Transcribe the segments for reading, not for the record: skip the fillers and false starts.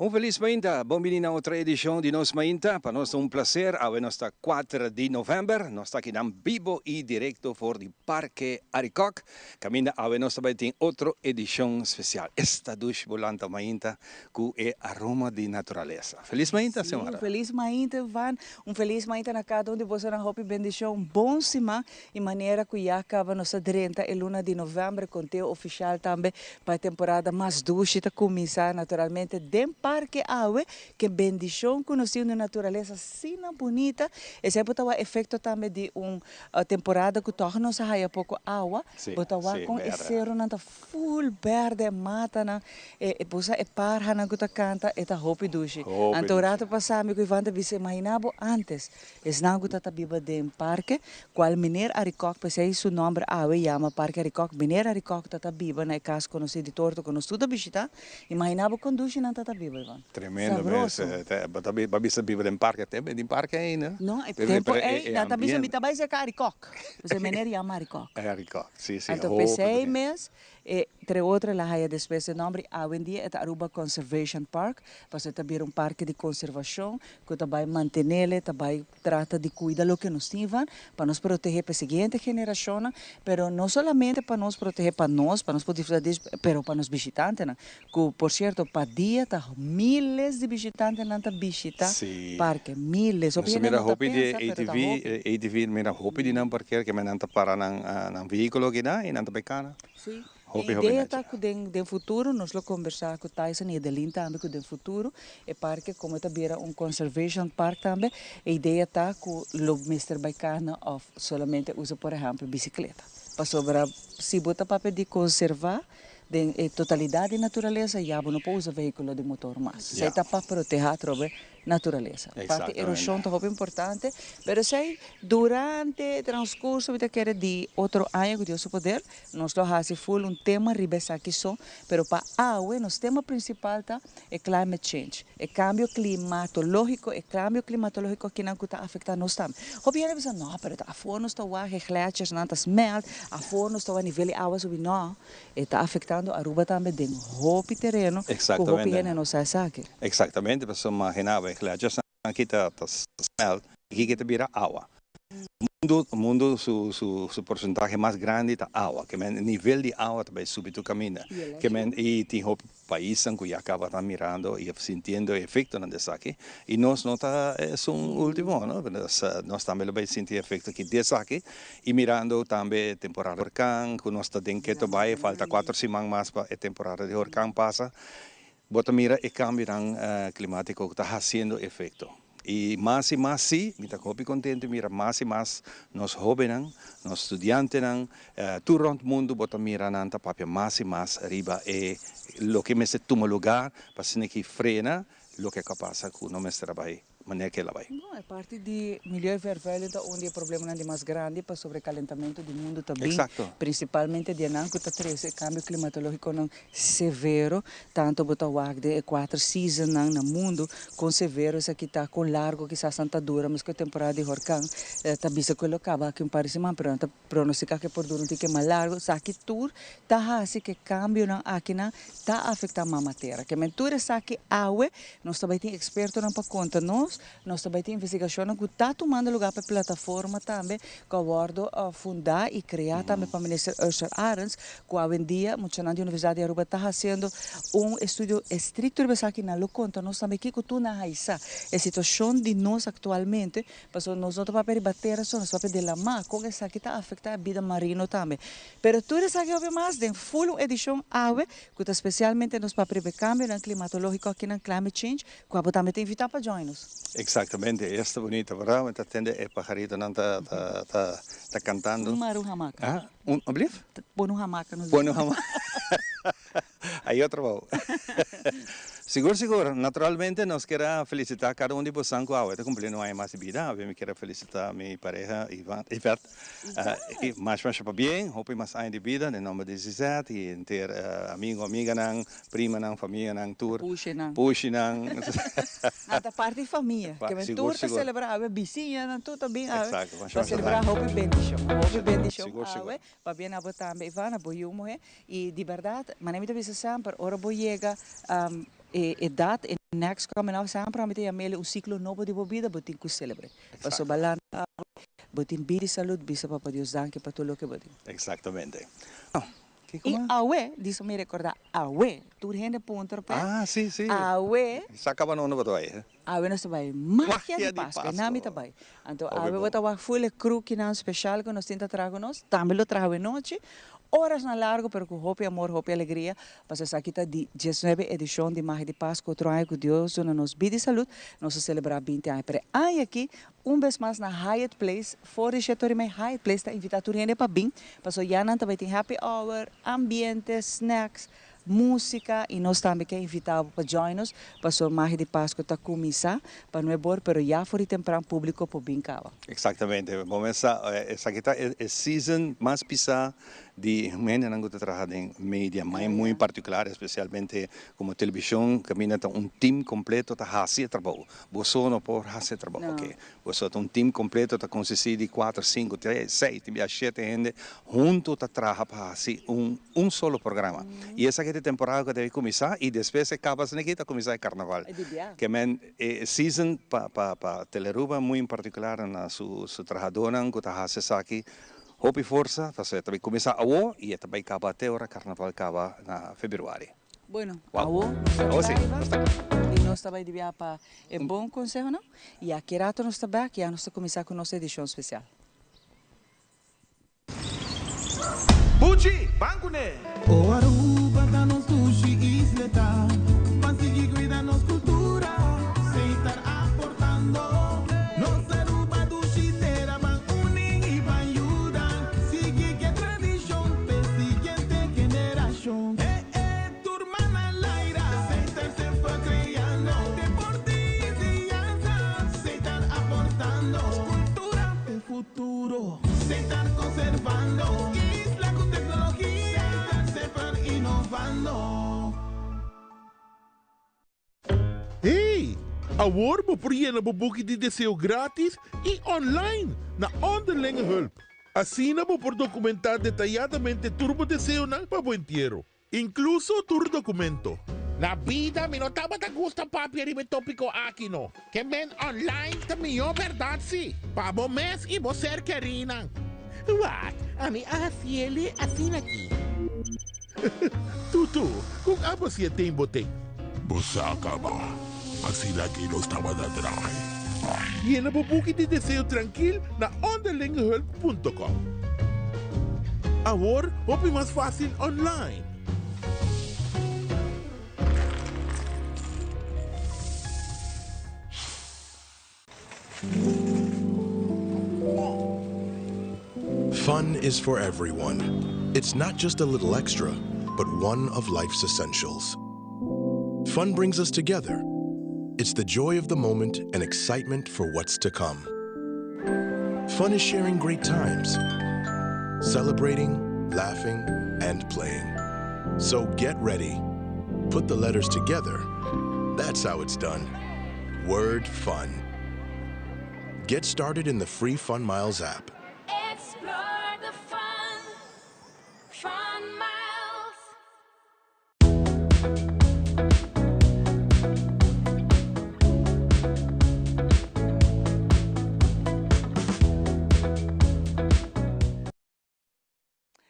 Um feliz Mainta, bem-vindo a outra edição de Nos Mainta. Para nós é um prazer, hoje nós está 4 de novembro, nós está aqui em vivo e direto for do Parque Aricoc. Caminha, hoje nós também tem outra edição especial. Esta dos volanta Mainta, que é aroma de natureza. Feliz Mainta, senhora. Feliz Mainta, Van. Feliz Mainta na cada de você na hope bendição bom semana e maneira que já acaba nossa 30 e luna de novembro com o oficial também para a temporada mais doce tá começar naturalmente dentro Parque Aue, que bendição conhecido na natureza assim bonita. E sempre o efeito também de uma temporada que torna se a pouco água, botawa com esse nanta full verde mata na e posa e parha na guta canta e ta hopi dushi. Antorato passami que vanta vise imaginabo antes. Es na guta ta biba de parque, qual miner Aricoc pensei su nome Aue chama Parque Aricoc, miner Aricoc ta biba na casa conhecido de torto conosciuto visita. Imaginabo conduci nanta ta biba. Tremendo, mas babisa vive em parque também, em parque ainda. Não, é tempo da babisa bitabai se Aricoc. Você meneri ama Aricoc. É Aricoc, sim. Então pensei mês e entre outras lá há depois o nome Awendia é Aruba Conservation Park, para ter um parque de conservação que também manter também trata de cuidar do que nós temos para nos proteger para a seguinte geração, pero não somente para nos proteger para nós poder fazer isso, pero para os visitantes, que por certo para dia tá miles de visitantes na visitar parque, miles. Nós mira hopi de ATV mira hopi de não parquear que me nanta para nang veículo que dá e nanta becana. Sim. A ideia está que no futuro nós vamos conversar com Tyson e Adeline também que no futuro é parque como também conservation park também. A ideia está que o Mr. Baicana of solamente usa por exemplo bicicleta. Para sobrar se bota papel de conservar de totalidade da natureza já não pode usar veículo de motor mais. Isso está para proteger a natureza. Parte erosão é muito importante, mas durante o transcurso de outro ano que Deus poder, nós fazemos full tema ribesa aqui só, mas para água, nosso tema principal é climate change, é cambio climatológico, que não está afetando nós também. Obviamente você não, mas a fora nós está o glaciers não está smelt, a fora nós está o nível de água subir não, está afetando a Aruba também de roupa terreno, que roupa não sai aqui. Exatamente, você imaginava glaciers aqui está smelt, aqui que vira água. O mundo su porcentaje mais grande é água, que o nível de água também subir o caminho, que e tem países que já acaba mirando e sentindo o efeito dessa aqui, e nós não tá é último, não? Nós também vai sentir o efeito aqui dessa aqui, e mirando também a temporada de huracão, que nós está dentro que vai falta 4 semanas mais para a temporada de huracão passa, bota mira o cambio climático que está fazendo efeito. E mais, sim, me está contente, mira, mais, nós jovens, nós estudantes, todo o mundo, bota mira, nanta papel, mais, arriba, e o que me se toma lugar, para se que frena, o que passa com o nosso trabalho. Maneira que ela vai. Não, é parte de milhões vermelho onde o problema é mais grande para sobrecalentamento do mundo também. Exato. Principalmente de anão que está esse cambio climatológico não severo, tanto botar o ar de 4 seasons no mundo com severo, isso aqui está com largo que está santa dura, mas que a temporada de huracão está bisa que acaba aqui parece mais pronto, pronostica que por durante que mais largo, isso aqui tudo está assim que cambio na aqui na está afetando a matéria. Que mentura isso aqui água, nós também tem experto não para conta nós também temos investigação que está tomando lugar para a plataforma também, que aborda fundar e criar também para o Ministério Usher Arens, que hoje em dia, muita gente da Universidade de Aruba está fazendo estudo estrito aqui na conta, nós também que tu na raiz, a situação de nós atualmente, porque nós não estamos para bater, nós estamos para de lama, com essa que está afetando a vida marina também. Mas tudo isso aqui é mais de full edição AWE, que está especialmente nos para prever cambio climatológico aqui na climate change, que a também tem invitar para join us. Exatamente, esta bonita verdade, mas atende é pajarito não tá cantando. Maru hamaca. Obliv? Põe hamaca. Põe hamaca. Aí outro bom. Seguro. Naturalmente, nós queremos felicitar cada um de vocês que está cumprindo um ano mais de vida. Eu quero felicitar minha pareja, Ivete. E mais para bem, hope mais ano de vida, em nome de Zizete, e ter amiga, prima, família, tour. Puxe, Nada parte de família. Que é tour para celebrar a vizinha, tudo bem. Exato. Para celebrar Hope Bendition. Hope Bendition. Para bem abotar, Ivana, boiumo, e de verdade, mas nem me deve sempre, ora boiega, e dat e next coming out sempre met ja mele un ciclo novo de bebida botin ku celebre. Paso balan botin bidi salud bisa papa Dios danke para todo lo que botin. Exactamente. Oh, ¿qué E como? awe, disso me recordar, awe, tu rende ponto pe. Ah, sí, sí. Awe, Sacaba no betul eh. awe nos tabai magia Magia de di Páscoa, Pascua. nami tabai. Anto Obe awe bom. bota wa full cru que não especial que nos tenta trago nos, também lo trago noite. Horas na largo, pero com hope amor, hope alegria. Para essa aqui tá de 19 edição de Magia de Páscoa, outro ano que Deus nos bide saúde, nós celebrar 20 anos. Pero aí aqui, vez mais na Hyatt Place, fora de setor de Hyatt Place, tá invitado a para bem. Para já não também tem happy hour, ambiente, snacks, música e nós também quer invitar para join us para o Magia de Páscoa tá começar para não é bom, pero já fora temprano público para bem cava. Exactamente. Vamos essa aqui tá é season mais pisa de men que trabalham em mídia, mas muito particular, especialmente como televisão, que mina tá team completo tá fazer trabalho. Você não pode fazer trabalho, ok? Você tem team completo tá consiste de 4, 5, 3, 6, tem 7 gente junto tá trabalha para fazer solo programa. E essa aqui é a temporada que deve começar e depois acaba assim que tá começar o carnaval. Que men season para Teleruba muito particular na su trabalhadora que tá fazendo aqui. Hope e força, também começa a o e também acaba até hora carnaval acaba na fevereiro. Bueno, Wow. nós Sim, e nós também devia para é bom consejo não? E aqui rato nós também aqui nós começar com nossa edição especial. Bucci, bancune! O Aruba da nos sushi isleta, consegui cuidar nos cultura, sem estar aportando. Nos Aruba do Chitera van unir e van ayudar, sigue que tradição pe siguiente generación. Turma na laira, sem estar se foi criando, deportividade, sem estar aportando, cultura pe futuro, sem estar conservando. Hey, agora mo na bobuki de deseo grátis e online na Onderlinge Hulp. Assim mo por documentar detalladamente turbo deseo na pabuentiero. Incluso tur documento. Na vida, mi não tava da gusta papi ribe tópico aqui no. Que men online também é verdade sim. Pa bo mês e bo ser querina. What? Ami ele assim aqui. Tutu, kung abo siya tem boteng. Busaka ba? Assim aqui não estava da drag. E na bobuki de deseo tranquil na onderlingehulp.com. Agora, hope mais fácil online. Fun is for everyone. It's not just a little extra, but one of life's essentials. Fun brings us together. It's the joy of the moment and excitement for what's to come. Fun is sharing great times, celebrating, laughing, and playing. So get ready. Put the letters together. That's how it's done. Word fun. Get started in the free Fun Miles app. Explore the fun. Fun Miles.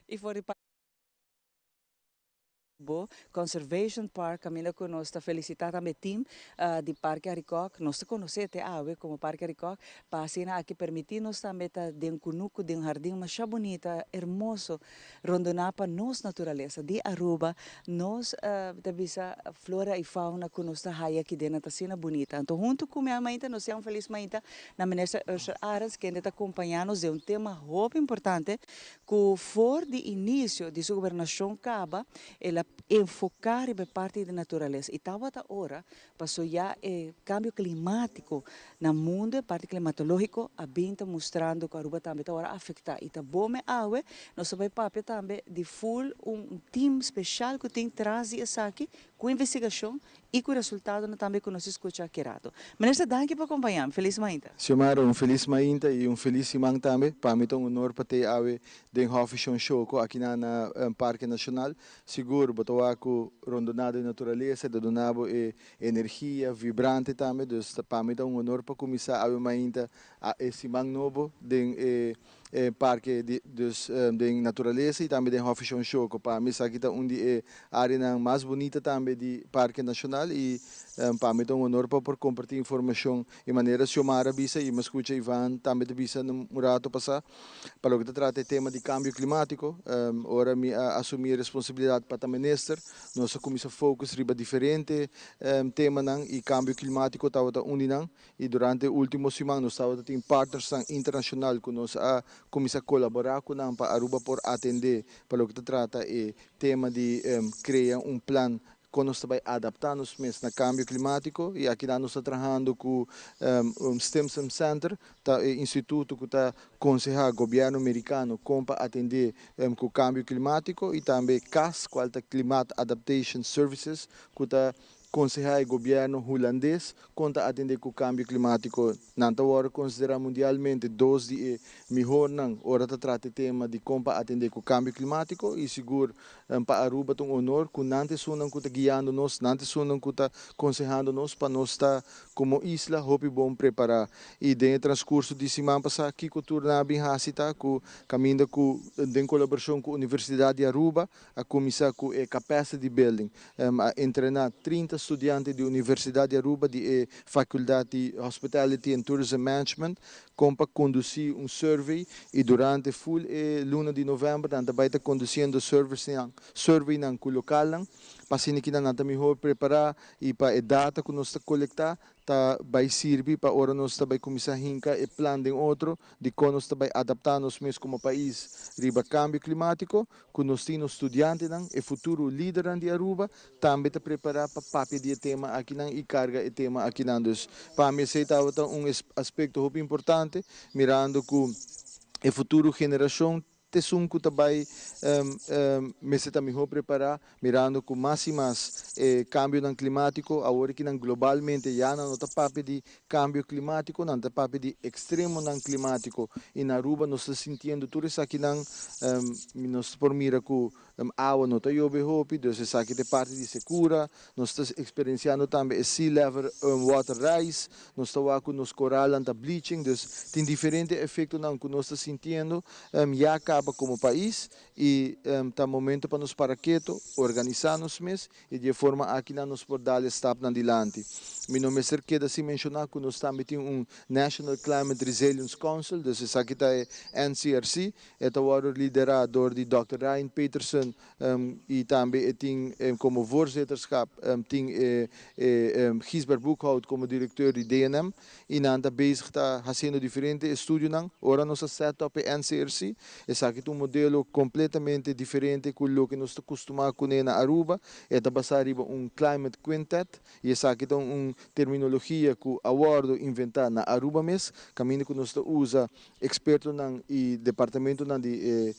E for the Conservation Park, caminho conosco, felicitar também team de Parque Aricoc, nós conhecemos a como Parque Aricoc, para assim aqui permitir-nos também estar de cunuco, de jardim mais bonita, hermoso, rondonar para nós natureza, de Aruba, nós visa flora e fauna conosco raia aqui dentro, tá sendo bonita. Então, junto com minha mãe, nós somos feliz mãe, na ministra Ursula Aras, que ainda está acompanhando de tema muito importante, que for de início de sua governação Caba, ela enfocar em parte da natureza. E estava agora, passou já o cambio climático no mundo, parte climatológico, a bem está mostrando que a Aruba também está agora afetar. E está bom, mas nós vamos papel também de full team especial que tem traz isso aqui, com investigação e com o resultado também que nós escuta aqui. Ministra, danke por acompanhar. Feliz mainta. Senhora, feliz mainta e feliz simang também. Para mim, honor para ter a den Hoffichon Show aqui na Parque Nacional. Seguro, botawa ku rondonado de natureza, de donabo energia vibrante também, dus para mim é honor para começar a mainta a esse novo de parque de natureza e também de Hoffischon Show, para mim aqui tá onde área mais bonita também de parque nacional e para mim é honor para por compartilhar informação de maneira somara bisa e me escuta Ivan também de bisa no murato passar para o que trata tema de cambio climático, ora me assumir responsabilidade para o ministro, nós começamos a focar riba diferente tema nang e cambio climático estava uninang e durante o último semana nós estava tem partners internacional que nós começar a colaborar com nang para Aruba por atender para o que trata e tema de criar plano quando nós vai adaptar-nos mesmo no cambio climático e aqui nós estamos trabalhando com Stimson Center, instituto que está aconselhando o governo americano como para atender com o cambio climático e também CAS, que é Climate Adaptation Services, que está aconselhar o governo holandês quanto a atender com o cambio climático. Nanta hora considera mundialmente dois de melhor não hora de tratar tema de como atender com o cambio climático e seguro para Aruba um honor com nante sunam que está guiando nós, nante sunam que está aconselhando nós para nós estar como isla hope bom preparar e dentro do transcurso de semana passada aqui cultura na bem hasita com caminho com em colaboração com a Universidade de Aruba a começar com a capacity building a treinar 30 estudiantes da Universidade de Aruba de Faculdade de Hospitality and Tourism Management como para conduzir survey e durante full luna de novembro nós vai estar conduzindo survey nang local para assim que nós também preparar e para a data que nós está coletar tá vai servir para ora nós vai começar a hinca e plano de outro de como nós vai adaptar nos mesmos como país riba cambio climático que nós temos estudiantes nang e futuro líder de Aruba também está preparar para papel de tema aqui nang e carga e tema aqui nang dus para mim sei tá aspecto muito importante mirando com a futuro geração tesum que também me se também preparar mirando com mais e mais cambio no climático agora que globalmente já não está papo de cambio climático não está papo de extremo no climático e na Aruba nós estamos sentindo tudo isso aqui não nós por mira com água não está chove hope então isso aqui é parte de segura nós estamos experienciando também sea level water rise nós estamos com nos coral está bleaching então tem diferentes efeitos não que nós estamos sentindo já acaba como país e está momento para nos para quieto organizar-nos mesmo e de forma aqui nos por dar step adiante. Meu nome é Serqueda se mencionar que nós também temos National Climate Resilience Council, então isso aqui é NCRC, é agora liderado de Dr. Ryan Peterson e também tem como voorzitterschap tem Gisbert Boekhout como diretor de DNM e nós está bezig está fazendo diferentes estudos não, ora nós setup é NCRC, isso aqui é modelo completamente diferente com o que nós estamos acostumados com na Aruba, é basado em Climate Quintet e isso aqui é terminologia que o awardo inventar na Aruba mesmo, caminho que nós usa experto e departamento de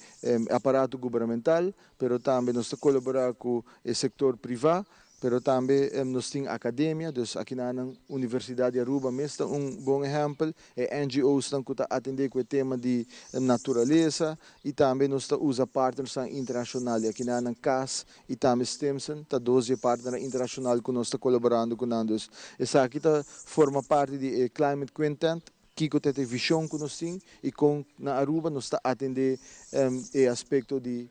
aparato governamental, pero também nós colaborar com o setor privado, pero também nós temos academia, então aqui na Universidade de Aruba mesmo bom exemplo, NGOs que atendem com o tema de natureza e também nós usa partners internacionais, aqui na CAS e também Stimson, 12 partners internacionais que nós estamos colaborando com eles. Essa aqui forma parte de Climate Quintet, que tem visão que nós temos e com na Aruba nós está atender o aspecto de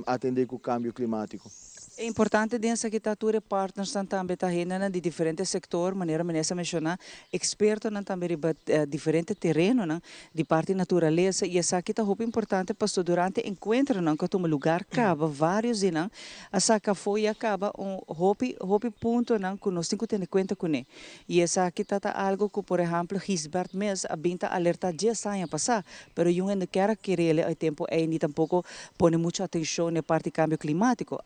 atender com o cambio climático. É importante dentro que tature partners também tá renda de diferentes setores, maneira mencionar, expertos também de diferentes terrenos, de parte natureza e essa aqui tá muito importante para durante encontro não que um lugar acaba vários e não, essa que foi acaba hopi ponto não que nós temos que ter conta com ele. E essa aqui tá algo que por exemplo Gisbert mesmo abinta alerta já saia passar, pero eu ainda quero que ele ao tempo nem tampouco põe muita atenção na parte cambio climático.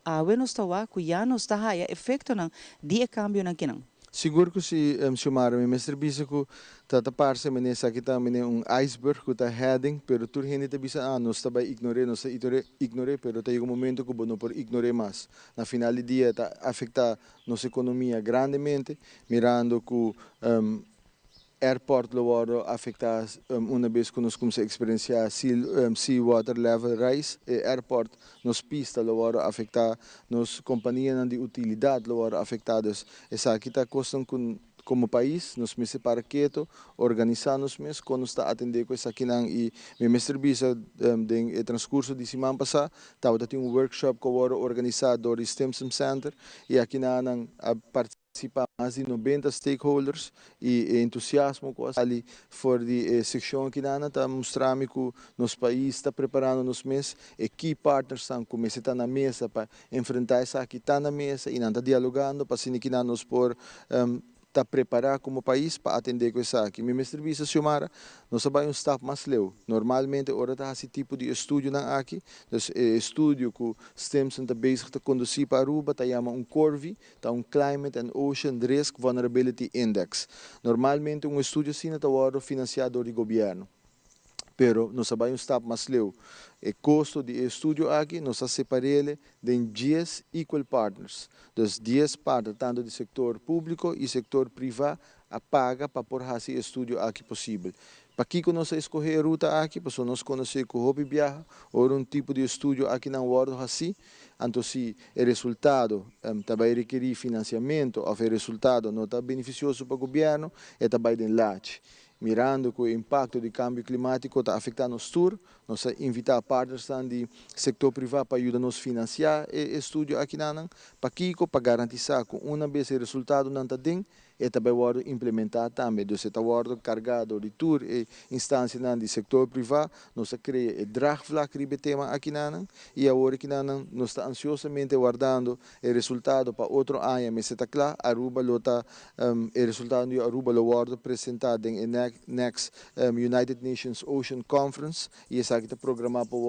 Que já não está a efeito não de cambio não que não. Seguro que se chamar o mestre Bisco tata parse menesa aqui também iceberg que está heading, pero tu gente te bisa não está vai ignorar, não está ignorar, pero tem momento que não por ignorar mais. Na final do dia está afeta nossa economia grandemente, mirando que airport lo waro afectar uma vez que nós começamos a experienciar sea water level rise, airport nos pista lo waro afectar, nos companhia de utilidade lo waro afetadas. Essa aqui está costando como país, nos meses para quieto, organizar-nos mesmo, quando está atendendo com isso aqui e me serviço no transcurso de semana passada, estava tendo workshop que foi organizado do Stimson Center e aqui na participa mais de 90 stakeholders e entusiasmo ali for de seção aqui na está mostrando que nosso país está preparando nos meses e key partners estão começando na mesa para enfrentar essa aqui está na mesa e não está dialogando para se que nos por está preparado como país para atender com isso aqui. Meu serviço, Xiomara, nós sabemos um staff mais leu. Normalmente, ora está esse tipo de estudo aqui. Então, estudo que o Stimson está bezig de conduzir para Aruba, está chamado CORVI, está Climate and Ocean Risk Vulnerability Index. Normalmente, estudo assim está financiado do governo. Pero nós sabemos staff mais leu. O custo de estudo aqui nós separamos de 10 equal partners. Dos 10 partners, tanto do setor público e setor privado, a paga para por esse estudo aqui possível. Para que nós escolher a ruta aqui, para nós conhecer que o hobby viaja, ou tipo de estudo aqui na world assim, então se o resultado vai requerer financiamento, ou o resultado não está beneficioso para o governo, é também de late. Mirando que o impacto do câmbio climático está afetando o tour, nós invitamos partners do setor privado para ajudar-nos a financiar o estudo aqui para garantir que uma vez o resultado não está dentro, e também vai implementar também. Então, está carregado de tour e instâncias do setor privado, nós criamos o draagvlak de tema aqui e agora que nós estamos ansiosamente guardando o resultado para outro ano, mas está claro, Aruba está o resultado de Aruba lo vai apresentado na next United Nations Ocean Conference e essa aqui está programado para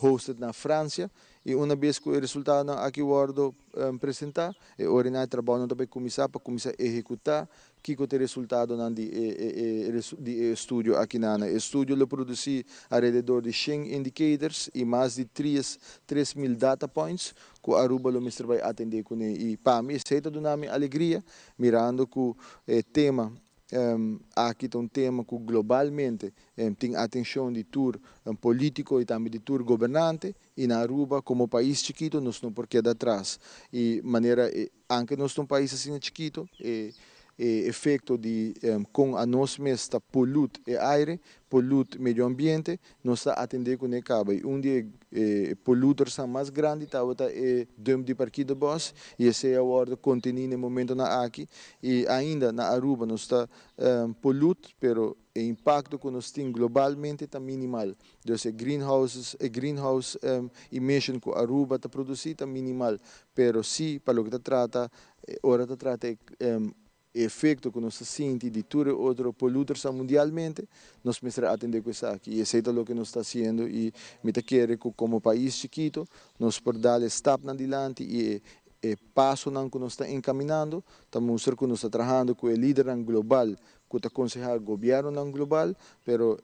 hosted na França. E uma vez que o resultado aqui guardo apresentar, ora nós trabalhamos também para começar a executar que o resultado de estudo aqui na o estudo lo produzi alrededor de 100 indicators e mais de 3.000 data points que a Aruba lo vai atender com e para mim isso é toda uma alegria mirando que o tema aqui tem tema que globalmente tem atenção de tour político e também de tour governante e na Aruba como país chiquito nós não por quedar atrás e maneira anche nós um país assim chiquito efeito de com a nós mesmos está polute o aire, polute o meio ambiente, nós está atendendo com o cabo. Dia polluters são mais grandes, está dentro de parque de boss e esse é o que continua no momento na aqui e ainda na Aruba nós está polute, pero o impacto que nós temos globalmente está minimal. Então, greenhouse emission que a Aruba está produzindo está minimal, pero sim, para o que trata, ora trata efeito que nós sentimos de todos os outros polluters mundialmente, nós precisamos atender com isso aqui. E isso é o que nós estamos fazendo e me quero que como país chiquito, nós podemos dar step adiante e passo que nós estamos encaminhando, estamos que nós estamos trabalhando com o líder global, que está aconselhando o governo global, pero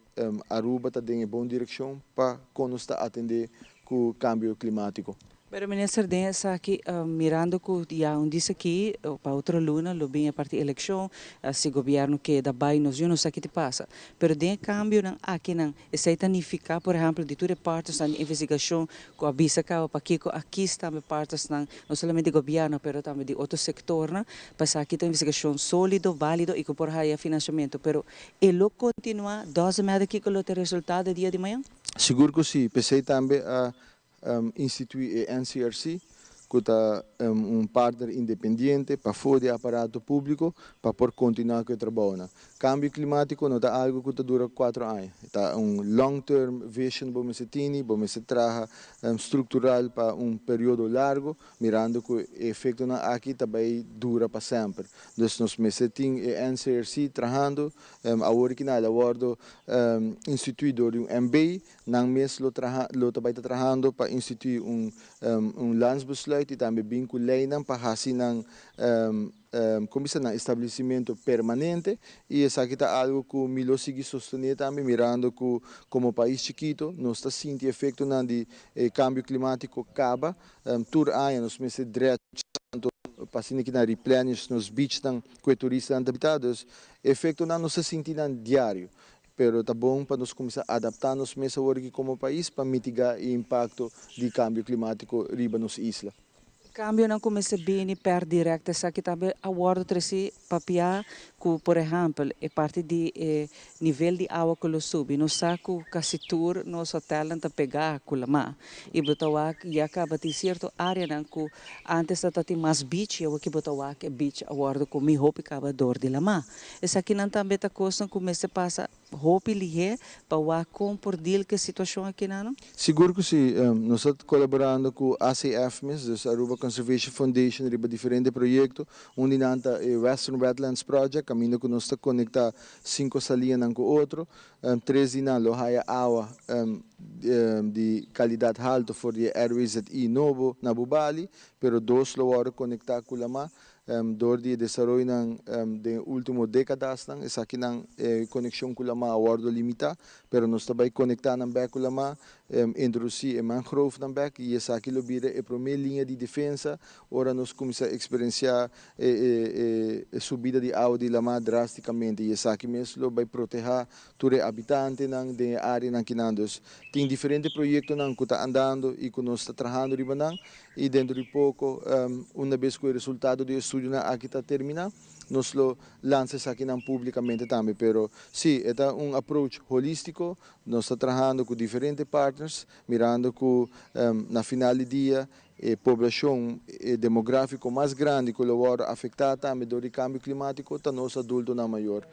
Aruba está em boa direção para nós atender com o cambio climático. Pero ministro Dennis aqui mirando que já disse aqui para outra luna, lo bem a partir da eleição, se o governo que da bem nos não sei o que te passa. Pero de cambio não aqui não, essa significa, por exemplo, de todas partes da investigação que a bisa cá para aqui está partes não somente do governo, pero também de outro setor, não, para aqui tem investigação sólido, válido e que por aí financiamento. Pero ele continua 12 meses aqui com o resultado dia de manhã? Seguro que sim, pensei também a instituir a NCRC, que está partner independente para fora do aparato público para poder continuar com o trabalho. Cambio climático não é algo que dura 4 anos. É long-term vision que você tem, que você trabalha estrutural para período largo, mirando que o efeito aqui também dura para sempre. Então, nós temos a NCRC trabalhando, agora que nada, agora instituído um MBA, não mesmo também está trabalhando para instituir landsbesluit e também vinculado para fazer comissão de estabelecimento permanente e essa aqui está algo que o Milo sigue sustentando também mirando que como país chiquito nós está sentindo efeito de cambio climático acaba tur ano nós meses direto passando que na replenish nos beach ng que turistas habitados, efeito não se sentir diário. Pero tá bom para nós começar a adaptar nos mesa aqui como país para mitigar o impacto do câmbio climático riba nos islas. Cambio não começa bem per direct, sa que também awardo tresi papia que, por exemplo, é parte de nível de água que lo subi, no saco casitur nos hotel não pegar culama, e botawa já acaba de certo área não que antes da tem mais beach, eu que botawa que beach awardo com mi hope acaba dor de lama, essa aqui não também tá coisa começa passa hope lihe para o compor deal que situação aqui não? Seguro que sim, nós estamos colaborando com a ACF, dus Aruba Conservation Foundation, riba diferentes projetos, onde nanta é Western Wetlands Project, caminho que nós estamos conectar 5 salinas com outro, 3 na lohaya água de qualidade alta for de airways e novo na Bubali, pero 2 lo agora conectar com lama. Door die desenvolvimento de último décadas essa aqui não conexão com a awardo limita, pero nós também conectando com a introduzir a mangrove também e essa aqui lo vira a primeira linha de defesa. Ora nós começamos a experienciar a subida de água de lama drasticamente e essa aqui mesmo vai proteger todos os habitantes da área que nós tem diferentes projetos que está andando e que nós está trabalhando riba e dentro de pouco uma vez que o resultado do estudo aqui está terminado, nós lo lançamos aqui publicamente também, pero sim, é approach holístico, nós estamos trabalhando com diferentes partners, mirando que na final do dia a população demográfica mais grande que vai afetar também do câmbio climático, está nosso adulto na maior.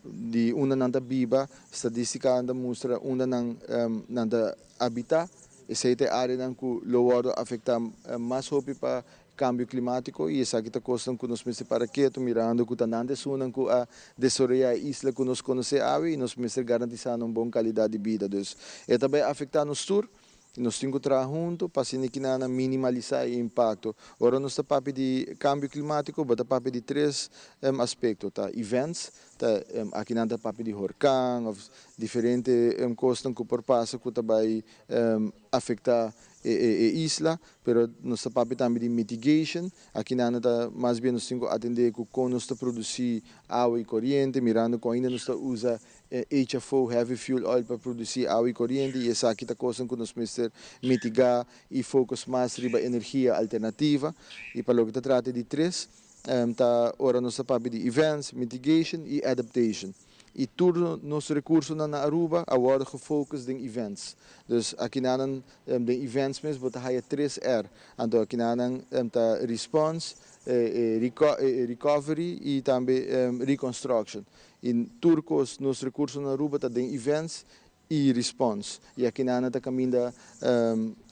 De uma nanta biba, estatística anda mostra uma nanta habitar, essa é a área que vai afetar mais hope para câmbio climático e essa aqui está coisa que nós me para quieto mirando que está nande sunan que a desenvolver a isla que nós conhecemos e nós me garantizando uma boa qualidade de vida. Então, é também afetar nos tour. Nós temos que trabalhar junto para minimalizar o impacto. Agora nós estamos falando de câmbio climático, mas estamos falando de 3 aspectos. Tá? Events, tá? Aqui não estamos falando de huracão, diferentes coisas que por passo que também afetar a isla, pero nós estamos falando também de mitigation. Aqui não está mais bem nós temos que atender com nós produzir água e corrente, mirando com ainda nós usa HFO, Heavy Fuel Oil, para produzir água e corrente, e essa aqui está coisa que nós precisamos mitigar e focar mais sobre energia alternativa, e para o que trata de 3, ora nós estamos de events, mitigation e adaptation. E tudo nos recursos na Aruba agora gefocust em events. Dus aqui não de events mesmo, bota aí 3R. Então aqui não tá response, recovery e também reconstruction. Em turcos nos recursos na Aruba tá de events e response. E aqui não tá caminho da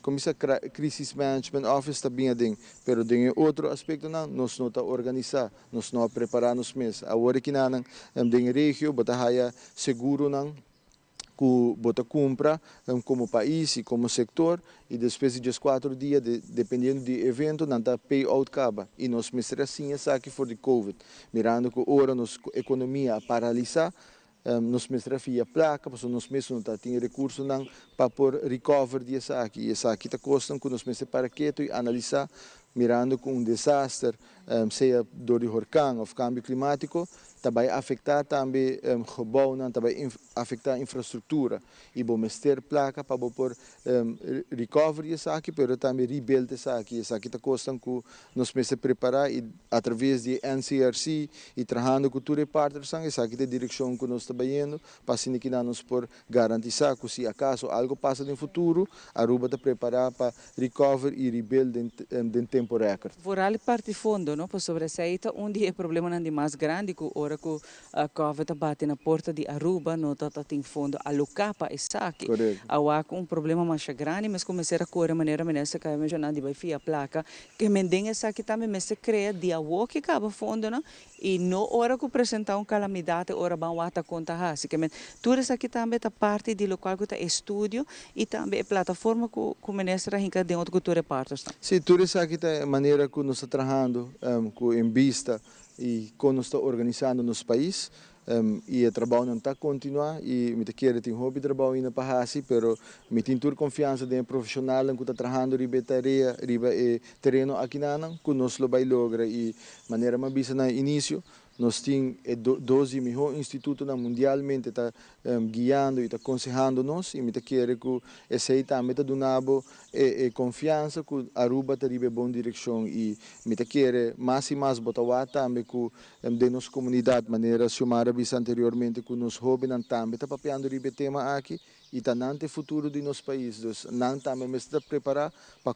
Comissão Crisis Management Office também é ding, pero tem outro aspecto nós não tá organizar, nós não preparar nos meses. Agora que não tem região, bota haya seguro não que bota compra como país e como setor e depois de 4 dias dependendo do evento não tá payout acaba e nós mestre assim essa aqui for de Covid, mirando que ora nos economia paralisar. Nós mestre via placa, porque nós mesmos não temos recursos para por recover dessa aqui. E essa aqui está custando que nós mestre para quieto e analisar, mirando com desastre, seja do huracão ou câmbio climático, também afetar também gebouw, também afetar infraestrutura. E vou mestre placa para por recover essa aqui, mas também rebuild essa aqui. Essa aqui está custando que nós mestre preparar e através de NCRC e trabalhando com todos os partners, essa aqui é a direção que nós estamos indo, para que nós por garantizar que se acaso algo passa no futuro, a Aruba está preparada para recover e rebuild em tempo recorde. Vorali parte fundo, não? Por sobressaída, onde é problema não mais grande que hora que a Covid bate na porta de Aruba, não está tem fundo a lucapa e saque. Há um problema mais grande, mas começar a correr maneira que a mencionar de vai a placa, que mendem essa aqui também mas se cria de a que acaba fundo, não? E no hora que apresentar uma calamidade, hora vão a conta assim que tudo isso aqui também está parte do local que está estúdio e também a plataforma que o ministro rica dentro do que partes. Sim, tudo isso aqui é a maneira que nós estamos trabalhando em vista e como nós estamos organizando nos países. e o trabalho não está continuar e me quero ter hobby trabalho na Pahasi, pero me tenho toda confiança de um profissional que está trabalhando riba tarefa, riba terreno aqui não, que nós lo vai lograr e maneira mais bisa na início. Nós temos 12 melhores institutos mundialmente está guiando e está aconselhando nós e me quero que esse também está dando confiança que Aruba está em boa direção e me quero mais e mais botar também que de nossa comunidade maneira Xiomara disse anteriormente que nos jovens também está papeando ribe tema aqui e está nante futuro de nosso país então não também me está preparar para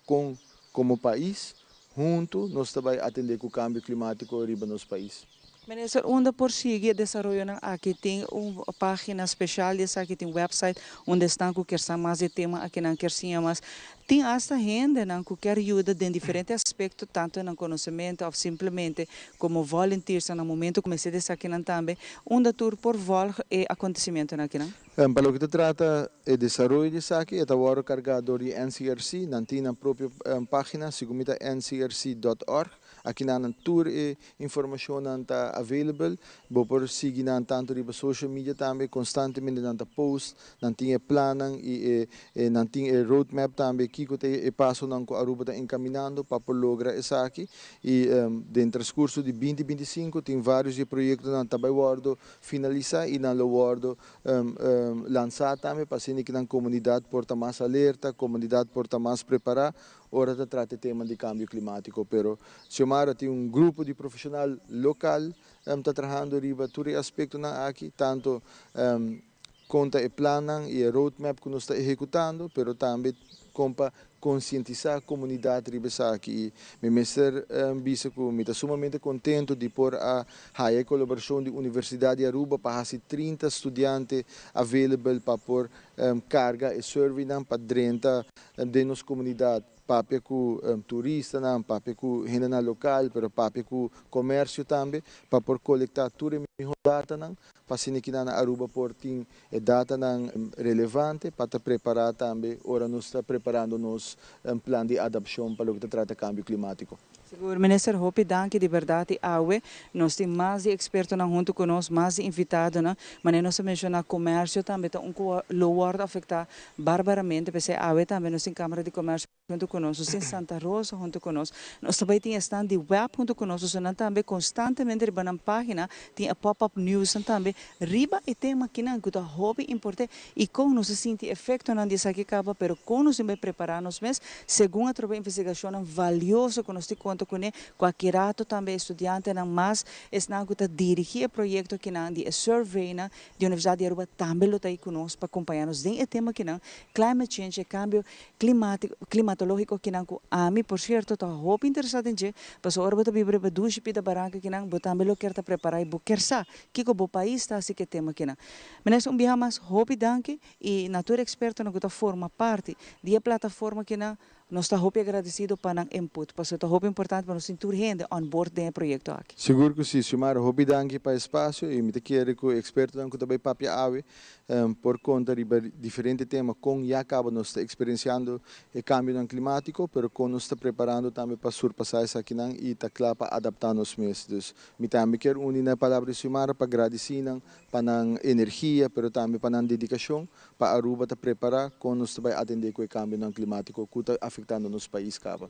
como país junto nós também atender com o cambio climático ribe nosso país. Minister, onde prossegue o desenvolvimento aqui tem uma página especial, aqui tem um website onde estão com mais de tema aqui não quer mas tem esta gente que quer ajuda em diferentes aspectos, tanto no conhecimento ou simplesmente como volunteers no momento como se diz aqui também, onde tour por vol e acontecimento aqui não? Para o que se trata de desenvolvimento disso aqui, é o carregador de NCRC, não tem a própria página, segundo ncrc.org. Aqui na tour e informação está available, por seguir tanto riba social media também constantemente na post, não tinha plano e não tinha roadmap também que o passo não que Aruba está encaminhando para lograr isso aqui e dentro do transcurso de 2025 tem vários projetos que também vão finalizar e não vão lançar também para que a comunidade porta mais alerta, a comunidade porta mais preparada. Ora se trata do tema de cambio climático, pero Xiomara tem grupo de profissional local está trabalhando riba todo aspecto aqui, tanto conta e plano e roadmap que nós está executando, pero também para conscientizar a comunidade riba aqui. Me mestre bisa que me está sumamente contente de pôr a colaboração da Universidade de Aruba para 30 estudantes available para pôr carga e survey para dentro de nossa comunidade. Papel com turista, papel com gente local, pero papel com comércio também, para por coletar toda a melhor data, para que na Aruba por ter data relevante, para preparar também, ora nós está preparando nos plano de adaptação para o que trata cambio climático. Seguro, minister, hope danke de verdade awe. Nós temos mais de expertos junto conosco, mais de invitados, mas nós mencionamos comércio também, então lower afetar barbaramente, porque awe também nós temos Câmara de Comércio junto conosco, nós temos Santa Rosa junto conosco, nós também temos stand de web junto conosco, nós também constantemente riba na página, tem a pop-up news também, riba e tema que não é hobby importante e como nós sentimos efeito não diz aqui acaba, pero como nós vamos preparar nos meses, segundo a tropa investigação valiosa que nós temos com a Kirato também estudante na mas está dirigir o projeto que não de survey na de Universidade de Aruba também lo está aí conosco para acompanhar-nos em tema que não climate change cambio climatológico que não a mim por certo está muito interessado em que para Aruba está vivendo para duas pida barranca que não também lo quer preparar e quer sa que o país está assim que tema que não mas biha mais hope danke e natura experto na que forma parte de plataforma que não nós estamos agradecidos para o input, porque é muito importante para nós sentir gente on board do projeto aqui. Seguro que sim, Xiomara, hope danke para o espaço e me quero que o experto não também papia ave por conta de diferentes temas com já acaba nós experienciando o cambio climático, pero com nós está preparando também para surpassar isso aqui e está claro para adaptar nos meses. Me também quero unir na palavra de Xiomara para agradecer para a energia, pero também para a dedicação para Aruba está preparar com nós também atender com o cambio climático que está afetando nosso país caba.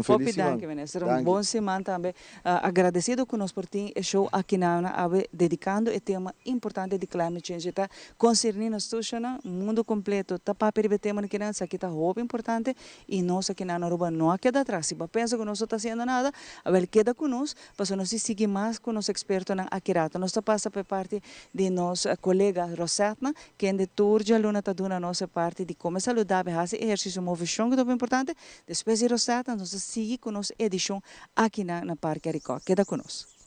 Feliz semana. Um bom semana também. Agradecido conosco por ter show aqui na dedicando o tema importante de climate change, tá? Concernindo a mundo completo, tá para o tema que não aqui tá muito importante e nós aqui na Aruba não queda atrás. Se pensa que nós não está fazendo nada, a ver queda conosco, para nós seguir mais com os expertos na Akirata. Nós está passa por parte de nossa colega Rosetta, que é de tour de aluna tá dando nossa parte de como saludar, fazer exercício, movição que é importante. Depois de Rosetta, nós seguimos com nossa edição aqui na Parque Aricó. Queda conosco.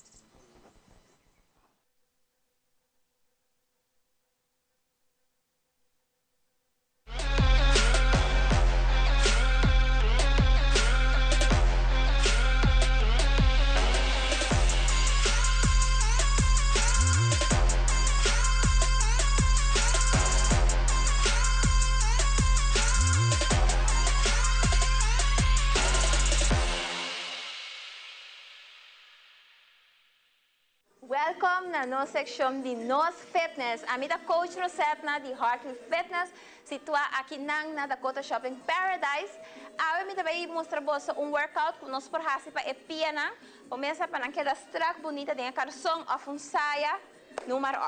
Welcome na nossa seção de Nos Fitness. A minha coach Rosetta de Heartly Fitness situada aqui na Dakota Shopping Paradise. Agora eu também mostrar você workout que nós por para é piana. Começa para aquela strack bonita de calção ou saia número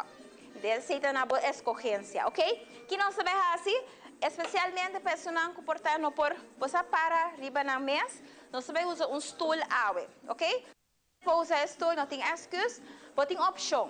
1. Deve na boa escolhência, ok? Que não sabe assim, especialmente para pessoas que portam no por você para riba na mesa, nós também usa stool awe, ok? Para usar stool não tem excuse, mas tem opção.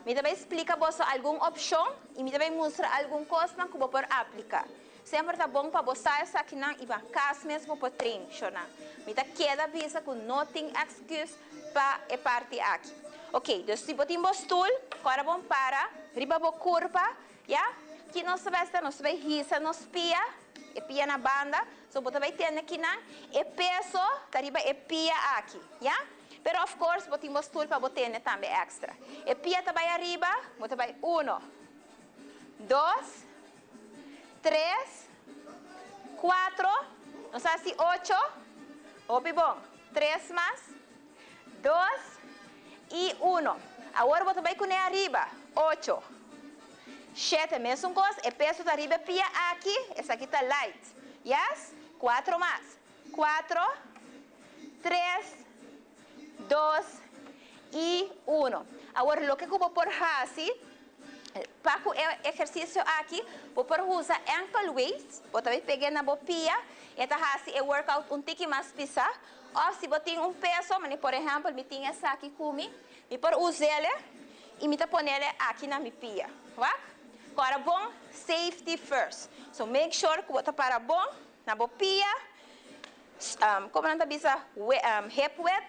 Me também explica você alguma opção e me também mostra alguma coisa que você pode aplicar. Sempre está bom para você sair aqui na e para casa mesmo para treinar. Me tá queda visa que não tem excuse para a parte aqui. Ok, então se você tem um stool, agora bom para riba a curva, já? Que nós sabemos risa, nos pia, e pia na banda, so você vai ter aqui na e peso, tá riba e pia aqui, já? Pero of course, você tem um stool para você ter também extra. E pia também arriba, você vai 1, 2, 3, 4, não sei se 8, opi bom, 3 mais, 2 e 1. Agora você vai com arriba, 8, 7, mesmo coisa, e peso da arriba pia aqui, essa aqui está light, yes? 4 mais, 4, 3, 2 e 1. Agora, o que eu vou por assim, para o exercício aqui, vou por usar ankle weights, vou também pegar na bopia, então assim é workout um tique mais pisa. Ou se você tem peso, mas por exemplo, me tem essa aqui comigo, me por usar ele e me põe ele aqui na minha pia, tá? Agora, bom, safety first. So make sure que você para bom na bopia, como não bisa hip width,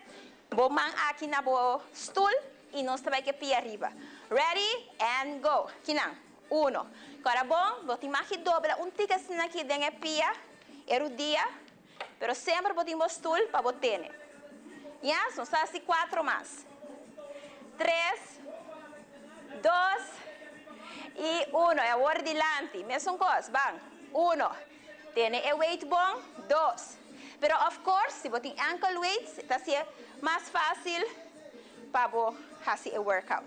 bom aqui na bo stool e nós também que pia arriba. Ready and go. Aqui não. 1. Agora bom, você mais que dobra tique assim aqui dentro da pia, dia, pero sempre você tem stool para botar. Yes, nós assim 4 mais. 3, 2 e 1. É o delante. Mesma coisa, bang. 1. Tem o weight bom, 2. Pero of course, se você tem ankle weights, está mais fácil para fazer o workout.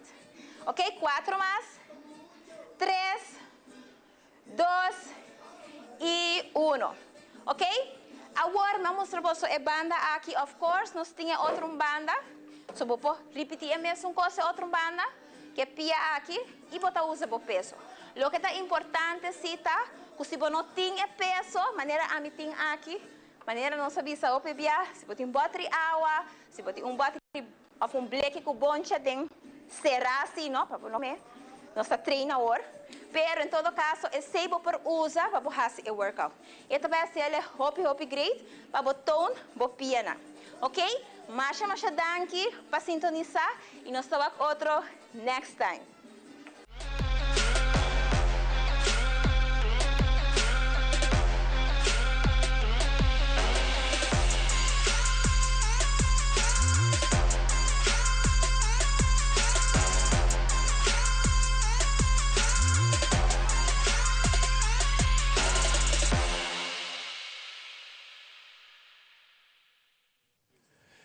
Ok? 4 mais, 3, 2 e 1. Ok? Agora, vamos mostrar para você a banda aqui. Of course, nós temos outra banda. So, vou repetir a mesma coisa, outra banda, que pia aqui, e você usa o peso. O que é importante é que se você não tem peso, maneira a mim tem aqui, maneira não sabe se você bebia, se você tem battery água, se você tem battery of bleque com boncha tem será assim, não, para não me nossa treinador. Pero em todo caso, é sempre por usar para fazer o workout. E também se ele hopi great para botar piana, ok? Masha danke para sintonizar e nós estamos outro next time.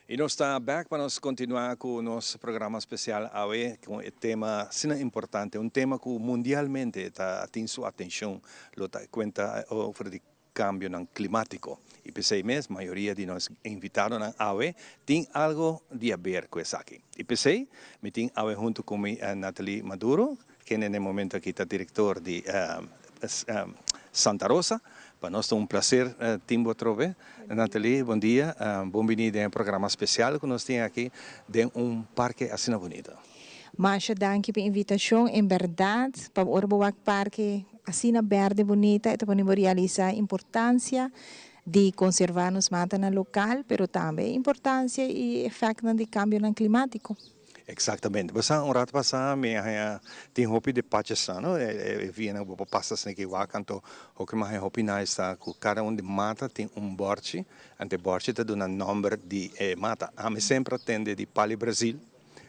E nós estamos back para nós continuar com o nosso programa especial hoje com o tema importante, um tema que mundialmente tem sua atenção, lo conta sobre o cambio climático. E pensei mesmo, a maioria de nós invitados hoje tem algo a ver com isso aqui. E pensei, me tem hoje junto com Nathalie Maduro, que no momento aqui está diretor de Santa Rosa. Para nós é um prazer tempo trove. Nathalie, bom dia. Bem-vinda ao programa especial que nós temos aqui de parque assim bonito. Masha, danke pela invitação. Em verdade, para o parque assim verde bonita, e podemos realizar a importância de conservar nos matas local, mas também a importância e efeito do cambio climático. Exatamente. Você rato passado tem hopi de pachesano, viene para passar sem que vá canto o que mais hopi na está que cada de mata tem borche, ante borche te dá número de mata. A mim sempre atende de Pali Brasil,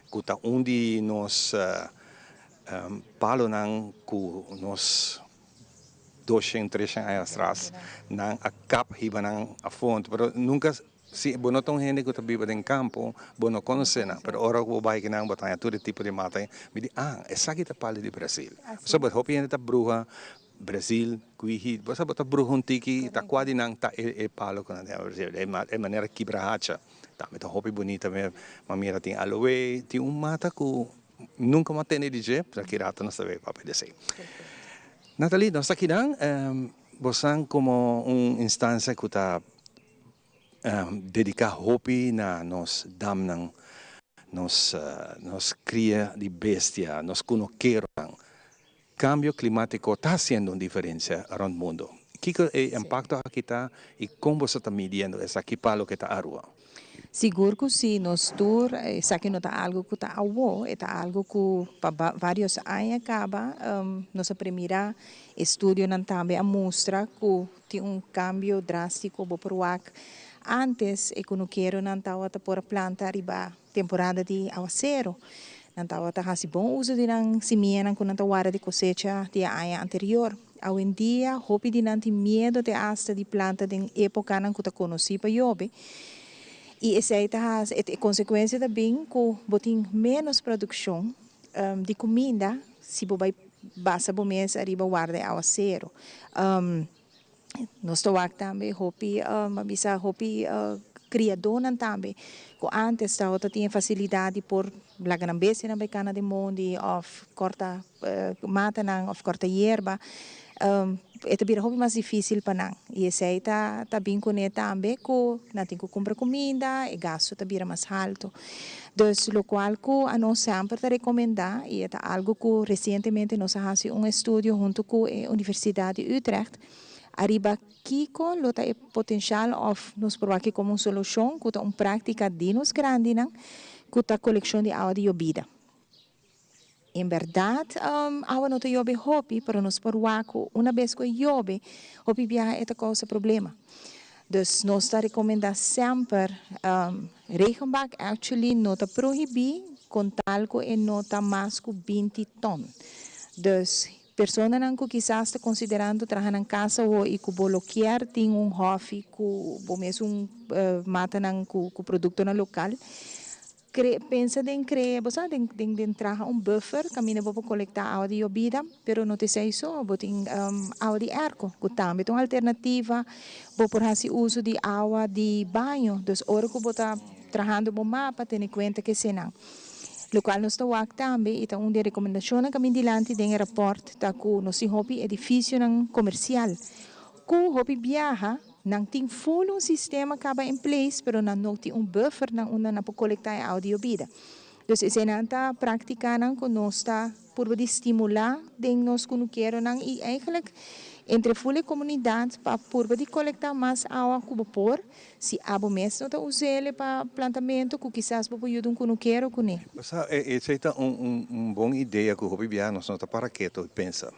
que tá de nos palo nang ku nos 200, 300 anos atrás, nang a cap hiba nang a fonte, pero nunca Si bono tong gente que vive en campo, bono conoce na, pero ora ko ba que nang bataya todo tipo de mata, me di essa aqui tá pali de Brasil. So but hopi ainda tá bruja Brasil, kuihi, basta bota bruja um tiki, tá quase nang tá palo com a Brasil, é maneira quebracha. Tá, me tá hopi bonita me, mamira tem aloe, tem mata que nunca matei de je, para que rata não sabe para pedir. Nathalie, nós aqui não, bosan como instância que tá dedicar hopi na nos dam nos cria de bestia, nos conoqueros. Cambio climático está haciendo una diferencia around el mundo. ¿Qué impacto aquí está y cómo se está midiendo ese equipado que está arriba? Seguro que se nos tour, sabe não está algo que está ao está algo que para vários anos acaba, nossa primeira estudo não também mostra que tem cambio drástico por antes eu não quero não estava por planta riba temporada de aguaceiro, não estava tá fazendo bom uso de não semeia quando não hora de cosecha de ano anterior. Hoje em dia, hope de não ter medo de hasta de planta de época não que tá conheci para jobe. E essa é consequência também que botem menos produção de comida se vai basta bom mês arriba guarda aguaceiro. Nós estamos também hopi bisa hopi criador também que antes estava tinha facilidade por la gran bestia na becana de mundo of corta mata não of corta hierba é também hopi mais difícil para não e esse aí tá bem com ele também que não tem que comprar comida e gasto também mais alto. Dus lo qual que a nós sempre te recomendar e é algo que recentemente nós fazemos estudo junto com a Universidade de Utrecht. Arriba Kiko, lota é potencial of nos provar que como solução, que uma prática de nos grande, que a coleção de água de bebida. Em verdade, água não tem jobe hobby, pero nos provar que uma vez que jobe, hobby viaja é causa problema. Dus nós está recomendando sempre regenbak actually não está proibir com tal que não está mais que 20 ton. Dus pessoas que quizás está considerando trabalhar em casa ou e que bloquear tem hobby que o mesmo mata com produto no local pensa em criar você tem trabalhar buffer caminho para coletar água de bebida pero não te sei só botem água de arco que também é uma alternativa para fazer uso de água de banho dus hora que bota trabalhando bom mapa tem em conta que se não local nos tawag também e uma recomendação que kami dilante den report ta ku no si hobby edifício nang comercial ku hobby viaja nang ting full sistema acaba em place pero não tem buffer nang una na coletar audio vida dus esse nanta prática nang ku nos ta por de estimular den nos ku no quero nang e eigenlijk entre full comunidade para por de coletar mais água que por se abo mesmo não tá usele para plantamento que quizás vou ajudar com no quero com ele. Essa é boa ideia que o hobby viaja nós não tá para que tu pensa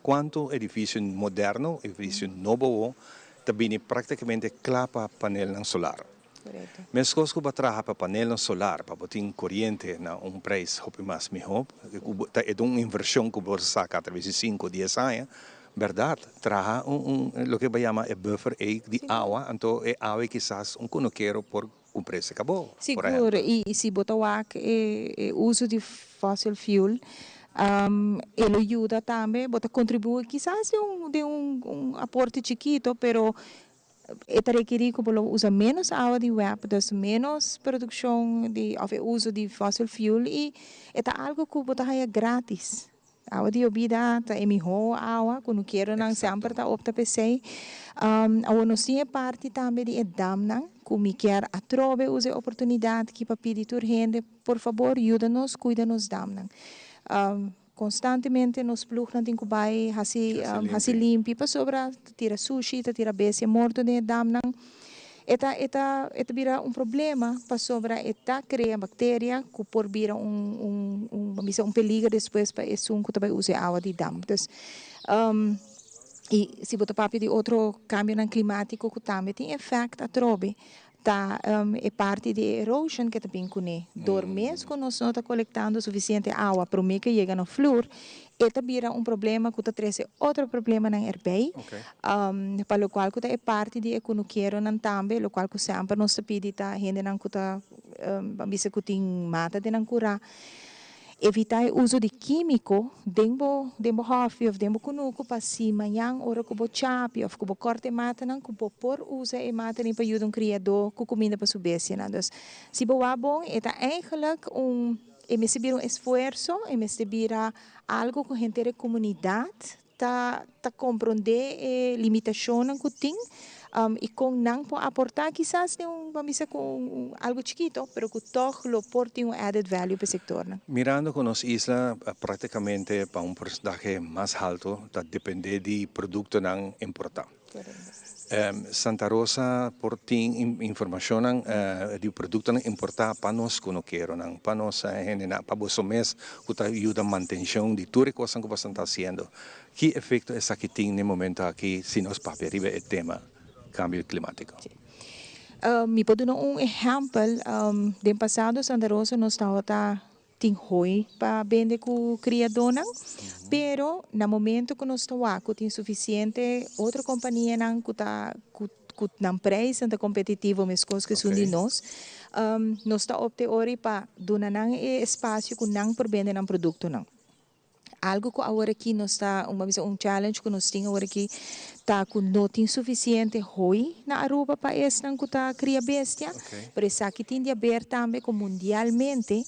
quanto edifício moderno edifício novo também praticamente clapa painel solar. Correto. Mas coisas que vai trabalhar para painel solar para botar corrente na preço hobby mais melhor é uma inversão que você saca através de 5 10 anos. Verdade, traga lo que chama buffer de água, então é água quizás não quero por cumprir se acabou. Seguro, e se botar o uso de fossil fuel, ele ajuda também, bota contribui quizás de aporte chiquito, pero é requerir que usa menos água de web, dus menos produção de uso de fossil fuel e é algo que bota é grátis. Água de bebida é melhor água, quando quero não sempre está opta PC. Nós temos parte também de dam que me quer atrove use oportunidade que para pedir urgente, por favor, ajuda-nos, cuida-nos dam constantemente nos plugam tem que vai hasi limpi para sobra tira sushi, tira bese morto de dam Eta vira problema para sobra cria bactéria que por vira peligro depois para esse que também usa água de dam. E se botar papo de outro cambio climático que também tem efeito a trobe, é parte de erosion que também cune. Mês que nós não está coletando suficiente água para o que chega no flor, eta vira problema que traz outro problema na herbei. Para o qual que é parte de economia nan também, o qual que sempre nós pedimos a gente não que tá bisa que tem mata de não curar. Evitar o uso de químico dentro hofi ou dentro kunuko para cima yang ora kubo chapi ou kubo corte mata não kubo por usa e mata nem para ajudar criador com comida para subir então se boa bom é eigenlijk me esforço e me algo com gente da comunidade tá compreender limitação que tem e com não pode aportar quizás com algo chiquito, pero que todo lo porte added value para o sector. Mirando con las islas prácticamente para un porcentaje más alto, depende del producto que importa. Santa Rosa porta información de producto que importa para nos que no quiero, para nos para vos mes que ayuda a mantención de todas las cosas que vos están haciendo. ¿Qué efecto es que tiene en el momento aquí si nos papel el tema cambio climático? Me pode dar exemplo. Do passado, Santa Rosa não estava tem hoi para vender com criadora, pero no momento que nós estamos tem suficiente outra companhia que não preço tão competitivo, mas coisas que são de nós está optando para dar espaço que não por vender um produto não. Algo que agora aqui nós está challenge que nós temos agora aqui tá com não tem suficiente hoi na Aruba para esse não que tá cria bestia, por isso aqui tem de haver também que mundialmente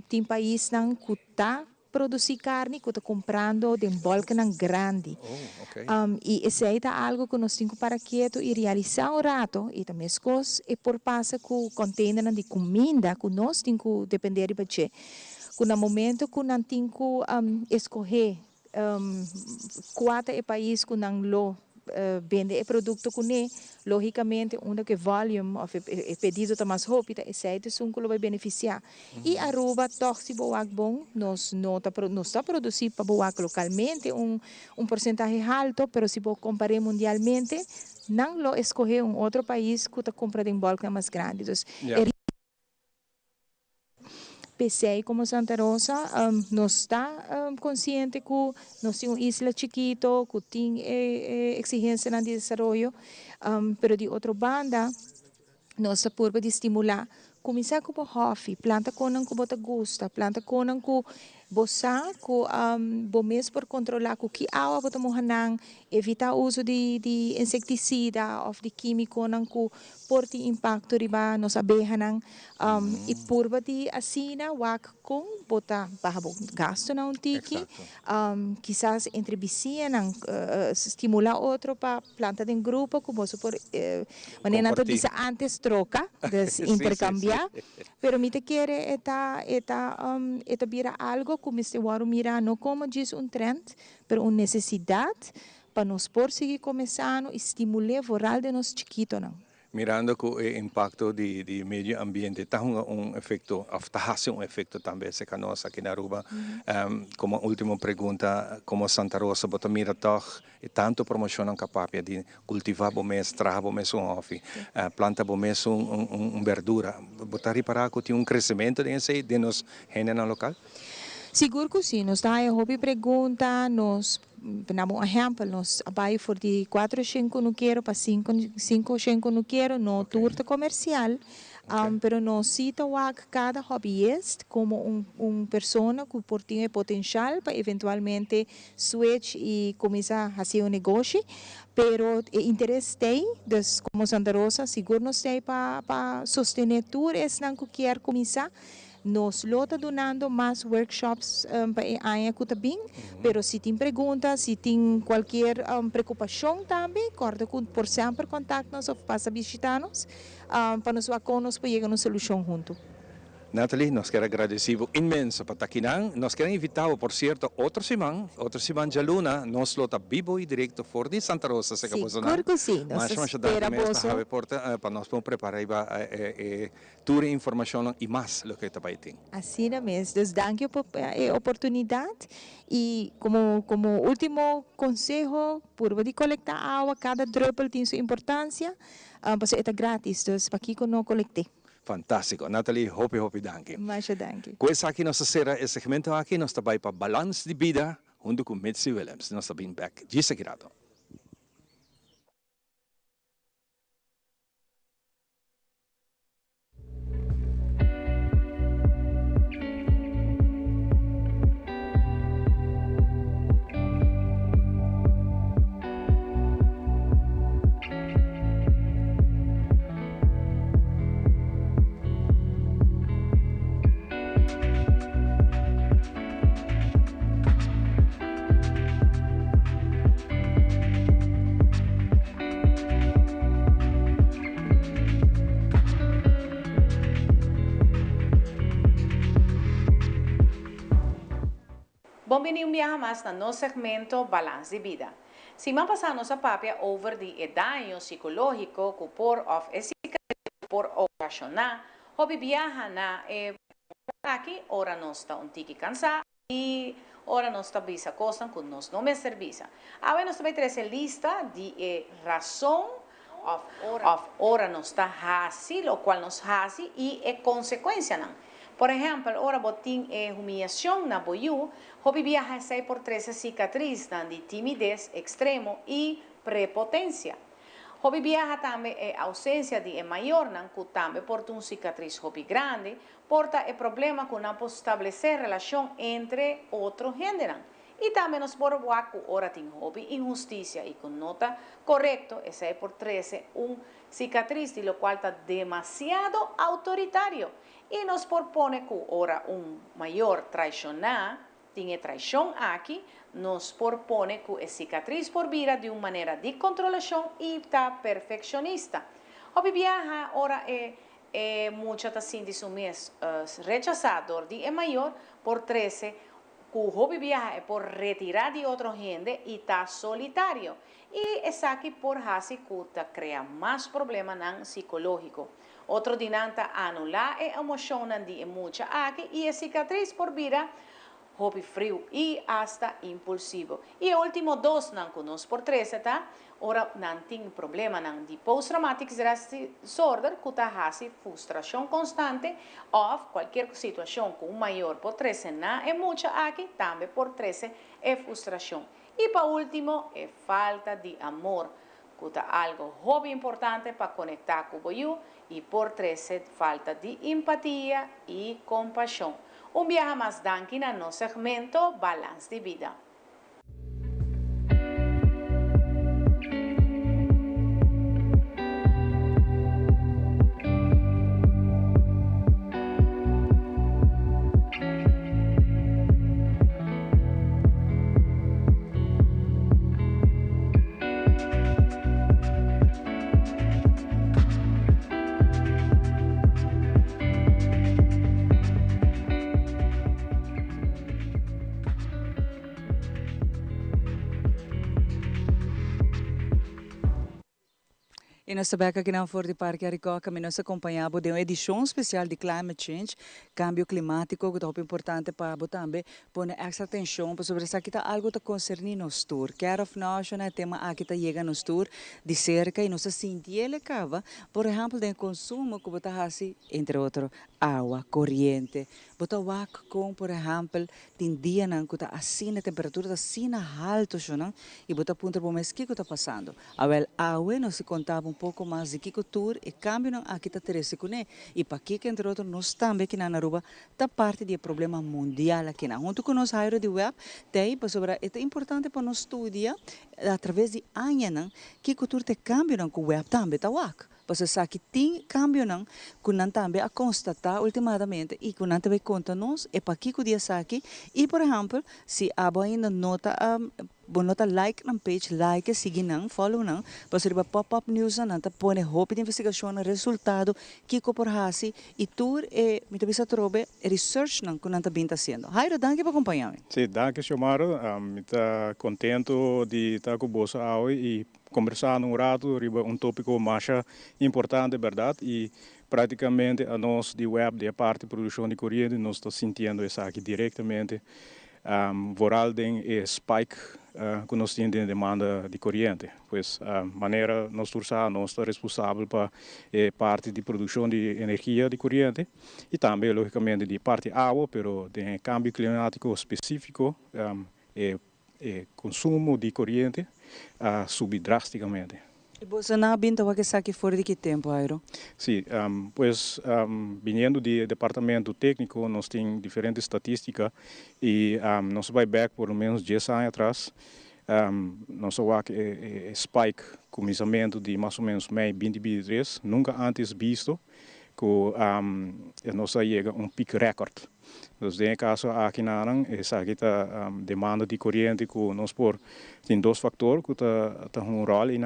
tem país não que tá produzir carne que tá comprando de bolca não grande e esse aí tá algo que nós temos para quieto e realizar um rato e também as coisas e por passa com container de comida que nós temos que depender de baixo. No momento que não tem que escolher qual é o país que não lo vende o produto com ele, logicamente, que volume ou o pedido está mais rápido, esse é o que vai beneficiar. E a Aruba, se boa bom, nós está produzindo para boa localmente porcentagem alto, mas se comparar mundialmente, não lo escolher outro país que está comprando em bulk mais grande. PCI como Santa Rosa não está consciente que nós temos uma isla chiquita, que tem exigência no desenvolvimento, mas de outra banda, nós está por de estimular, começar com o hobby, planta conan que você gosta, planta conan que você mesmo por controlar que água você morrer, evitar o uso de inseticida ou de químico que porta impacto riba nos abejas e por de assina wak com bota gasto na tiki quizás entre vizinhos estimular outro para planta de grupo que você por maneira de dizer antes troca de intercambiar pero me te quiere eta vira algo como este waro mira não como diz trend pero uma necessidade para nos por seguir começando e estimular voral de nos chiquito não. Mirando que o impacto de medio ambiente está efecto, hace un efecto también se nós aqui na Aruba. Como última pergunta, como Santa Rosa, você mira toch tanto promocionam capaz de cultivar bom mês, trabalhar bom mês off, planta bom mês verdura. Você reparar que tem crescimento de nos gênero local? Seguro que sim, nós está a pergunta, nós damos exemplo, nós abai for de 4 5 não quero para 5 5 não quero, no turta comercial, pero nós cita cada hobbyist como persona que tem potencial para eventualmente switch e começar a fazer negócio, pero interesse tem, como Santa Rosa, seguro nós tem para sostener tudo esse que quer começar. Nós lota donando mais workshops para a área que também, pero se tem perguntas, se tem qualquer preocupação também, corta por sempre contato-nos ou passa a visitar-nos para nos acordarmos para chegar a uma solução junto. Nathalie, nós queremos agradecer imenso para estar nós queremos invitar, por certo, outra semana de luna, nós lota vivo e direto fora de Santa Rosa, se acabou claro que sim, nós esperamos para nós preparar toda a informação e mais do que está aí. Assim mesmo, então, danke por a oportunidade e como último conselho, por de coletar água, cada drop tem sua importância. Paso ito gratis, dus pakiko no collecte. Fantástico. Nathalie, hopi danke. Mas danke. Coisa aqui nossa será esse segmento aqui, nós trabalhamos para balance de vida, junto com Mitzi Williams. Nós estamos back de seguida. Bem-vindo mais no nosso segmento Balance de Vida. Se vamos passar nossa papia over de dano psicológico que por por ocasionar, hobby viaja na aqui, ora nós está tique cansado e ora nós está bisa coisa que nós não me serviça. Agora nós também temos lista de razão ora nós está fácil, o qual nós fácil e consequência não. Por exemplo, ora botin humilhação na boiú, hobby viaja 6 por 13 cicatriz de timidez extremo e prepotência. Hobby viaja também ausência de maior, que também porta cicatriz hobby grande, porta problema que não pode estabelecer relação entre outro gênero. E também nos por que ora tem hobby injustiça e com nota correto, 6 por 13 cicatriz, de lo cual está demasiado autoritário. E nos propõe que ora maior traicionar, tem traição aqui, nos propõe que a cicatriz por vida de uma maneira de controlação e está perfeccionista. O viaja ora muito assim de su mês rechazador de maior por 13, que o hobby viaja por retirar de outro gente e está solitário. E é aqui por hasi que cria mais problema psicológico. Outro dinanta anular a emoção de muita aqui e a cicatriz por vida hobby frio e hasta impulsivo. E o último dos não conosco por 13, tá? Ora não tem problema não de post-traumatic stress disorder, que tá hasi frustração constante ou qualquer situação com maior por 13 não é muita aqui também por 13 é frustração. E para último é falta de amor, que é algo hobby importante para conectar com o e por 13 falta de empatia e compaixão. Viaja mais danke no nosso segmento Balance de Vida. E nós sabemos que aqui na Ford Parque Aricoca, nós acompanhamos de uma edição especial de Climate Change, cambio climático, que é muito importante para também pôr extra atenção sobre isso. Aqui está algo que concerna nos tour. Care of Nation é tema aqui que chega nos tour de cerca e nós sentimos ele cava, por exemplo, de consumo que está assim, entre outros, água, corrente. Bota wak com, por exemplo, tem dia não que está assim a temperatura está assim alto, não? E bota ponto para o que está passando. Agora, água nós se contava pouco mais de que tour e cambio não aqui está terese com ele e para que entre outros nós também que na Aruba está parte do problema mundial aqui na junto com nós aero de web tem para sobre é importante para nós estudar através de anos que tour te cambio não com o web também está wak. Você sabe que tem cambio não, que não também a constatar ultimamente e que não também conta nós é para que o dia sabe e por exemplo se a ainda nota nota like na page like seguir não follow não para ser pop-up news não tá põe hope de investigação resultado que por hasi e tour e me também trobe research não que não tá bem fazendo. Jairo, danke por acompanhar. Sim, danke Xiomara, me tá contento de estar com você hoje e conversar um rato sobre tópico mais importante, verdade, e praticamente a nós de web, de parte de produção de corrente, nós estamos sentindo isso aqui diretamente vooral den spike que nós temos de demanda de corrente. Pois maneira nós estamos responsáveis para parte de produção de energia de corrente e também logicamente de parte água, pero de câmbio climático específico consumo de corrente subir drasticamente. E você não binta o que sabe fora de que tempo, Airo? Sim, pois vindo do departamento técnico, nós temos diferentes estatísticas e nós vai back por menos 10 anos atrás, nós vamos spike, começamento de mais ou menos meio 2023, nunca antes visto, que nós chega pico recorde. Então, em caso aqui na essa demanda de corrente que nós tem dois fatores que está rol em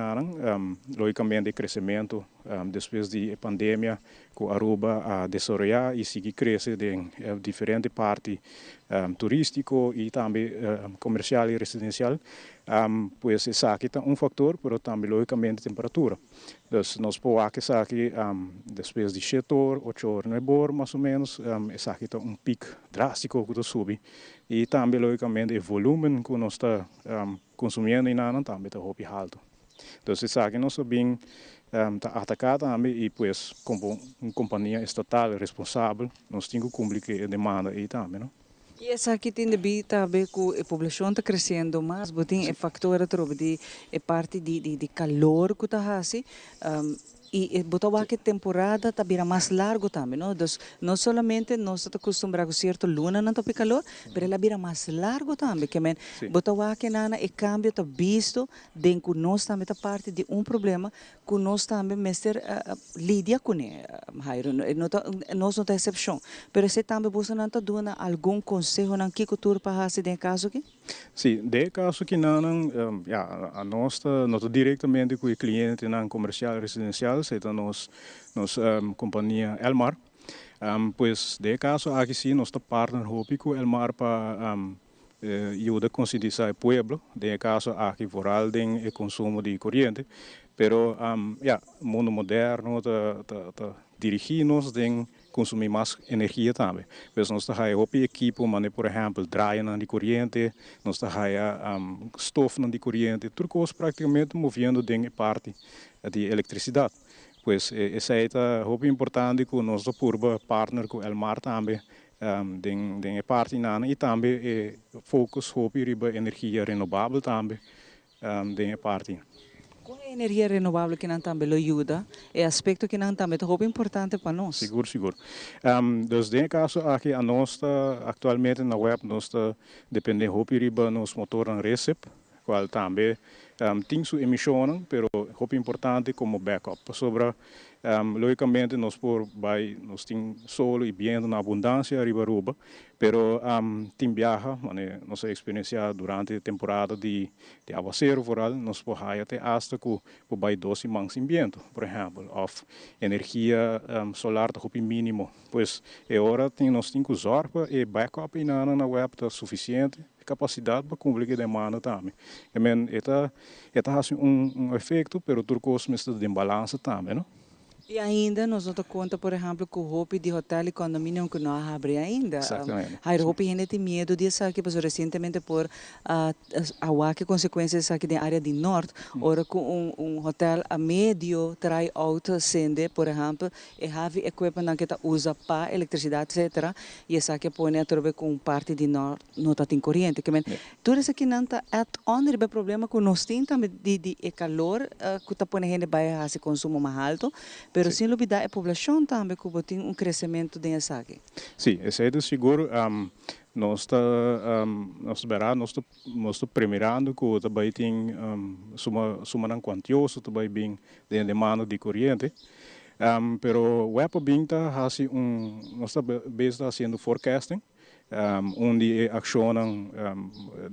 logicamente crescimento depois da pandemia que Aruba a desenvolver e seguir crescer em diferentes partes turístico e também comercial e residencial, pois essa aqui é fator, mas também logicamente temperatura. Então, nós podemos aqui depois de 7 horas, 8 horas, 9 horas, mais ou menos, essa aqui é pico drástico que sube e também logicamente o volume que nós está consumindo em também está muito alto. Então, essa aqui nós bem está atacada também e pois como uma companhia estatal responsável nós temos que cumprir a demanda e também, não? E essa aqui tem de também que a população está crescendo mais, mas tem fator de parte de calor que está assim. E botar que temporada está bem mais largo também, não? Então, não somente nós estamos acostumados a certo luna não topi calor, mas ela bem mais largo também, que men botar que nana e cambio está visto, den que nós também está parte de problema que nós também mestre lidia com ele, nós não tem exceção. Mas se também você não está dando algum conselho não que cultura para fazer de caso aqui? Sim, de caso que não, a nós não diretamente com o cliente não comercial residencial seja nos companhia Elmar, pois de caso aqui sim nós partner com Elmar para ajudar a conscientizar o povo, de caso aqui voral tem consumo de corrente, pero mundo moderno dirigir-nos tem consumir mais energia também. Pois nós temos equipe, mas por exemplo, draaien de corrente, nós temos stof de corrente, tudo coisa praticamente movendo de parte de eletricidade. Pois essa é muito importante que nós por partner com Elmar também de parte e também focus sobre energia renovável também de parte. Com a energia renovável que não também ajuda, é aspecto que não também é muito importante para nós. Seguro. Dus de caso aqui a nós atualmente na web nós depende muito de nos motor recep, qual também tem sua emissão, pero muito importante como backup. Sobre logicamente nós temos solo e viento na abundância riba Aruba, pero tem viaja, nossa experiência durante a temporada de aguaceiro foral, nós podemos até hasta que vai 12 mãos em viento, por exemplo, ou energia solar está muito mínimo, pois é hora nós temos que usar e backup na web está suficiente capacidade para cumprir a demanda também. Está um efeito, pero turcos está de balança também, não? E ainda nós não conta, por exemplo, com o roupa de hotel e condomínio que não abre ainda. Exatamente. A roupa ainda tem medo disso aqui, porque recentemente por a que consequências aqui na área do norte, ora com hotel a médio trai alto sende, por exemplo, e have equipment que usa para eletricidade, etc. E essa aqui põe a trocar com parte de norte, não tem corrente. Que tudo isso aqui não está onde o problema que nós temos também de calor que está põe a gente vai fazer consumo mais alto. Pero sem dúvida a população também que tem crescimento dessa aqui. Sim, esse é seguro. Nós estamos premiando que também tem suma quantioso também bem de demanda de corrente. Pero o web bem nós estamos fazendo forecasting. Onde acionam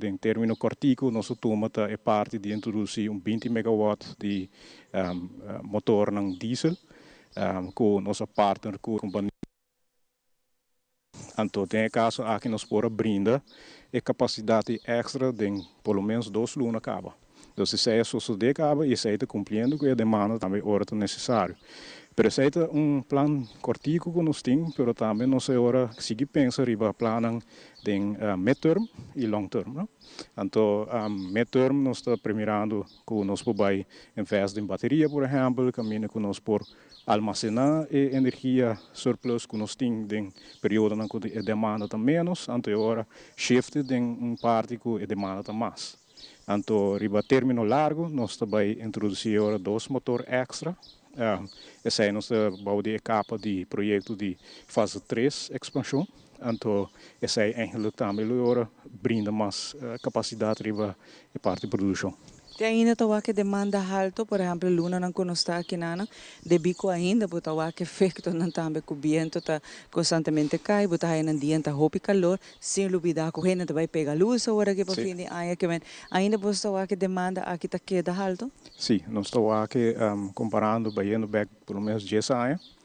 em termino cortico, nosso turma é parte de introduzir 20 megawatt de motor diesel com nossa partner com a companhia. Então, tem caso aqui nós podemos brindar a capacidade extra de pelo menos 2 lunas acaba. Então, se é só de acaba e se está cumprindo com a demanda também hora necessário. Pero esse é plan cortico que nós temos, pero também nós agora seguimos pensando em planos de mid-term e long-term. Não? Então, mid-term nós estamos primeirando que nós podemos investir em bateria, por exemplo, caminho que nós por almacenar a energia surplus que nós temos em período em que a demanda está menos, então agora shift em parte que a demanda está mais. Então, riba término largo, nós também introduzir agora 2 motores extra. Essa é a nossa capa de projeto de fase 3 expansão. Então, essa é eigenlijk também agora brinda mais capacidade riba a parte de produção. Tem ainda tawa que demanda alto, por exemplo, luna não conostar aqui nana, de bico ainda, but tawa que efeito não também que o viento tá constantemente cai, but aí não dianta roupa calor, sem lubida com rena vai pegar luz agora que para fim de ano que vem, ainda você tawa que demanda aqui tá queda alto? Sim, nós tawa que comparando baiano back pelo menos 10 anos.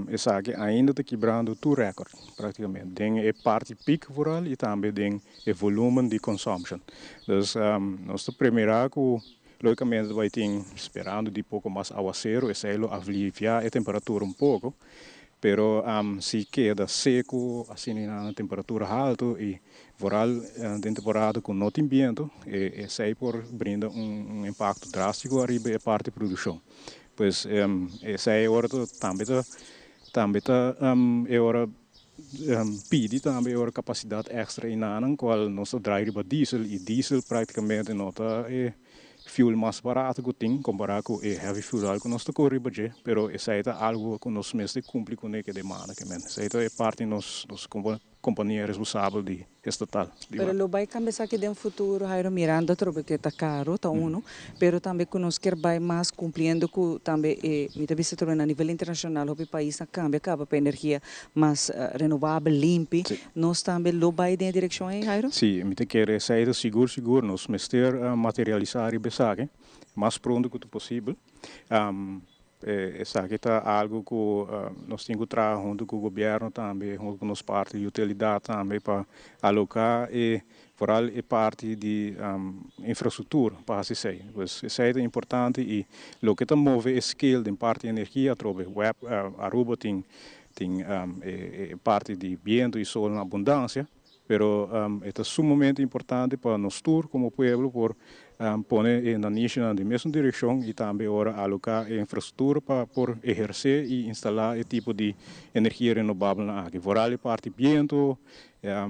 Essa aqui ainda está quebrando o recorde, praticamente. Tem a parte pico rural e também tem o volume de consumption. Então, nós estamos primeiro que, logicamente, vai ter esperando de pouco mais aguaceiro, essa é aliviar a temperatura pouco, pero se queda seco, assim, na temperatura alta e rural, em temporada com não tem vento, essa aí por brinda impacto drástico arriba a parte de produção. Pois essa é a hora também é hora pede também hora capacidade extra em ano qual nós drive para diesel e diesel praticamente nota é fuel mais barato que tem comparado com heavy fuel que nós corre budget, pero essa é algo que nós mesmo cumpre com a demanda que men. Essa é parte nos companhia responsável de estatal. Pero lo vai cambiar que no futuro Jairo mirando trobe que está caro, tá uno, pero também que nós quer vai mais cumprindo com também mita vista trobe a nível internacional o país na cambia acaba para energia mais renovável, limpa, nós também lo vai na direção aí Jairo? Sim, mita quer sair seguro nós mesmo materializar e besar mais pronto que possível. Essa aqui está algo que nós temos que trabalhar junto com o governo também, junto com as partes de utilidade também para alocar e foral e parte de infraestrutura para se sair. Isso é importante e o que está move a scale de parte de energia, trobe web, Aruba tem parte de vento e sol na abundância, pero é sumamente importante para nós como povo por poner na nicho na mesma direção e também agora alocar a infraestrutura para por exercer e instalar esse tipo de energia renovável na área. Voral parte vento,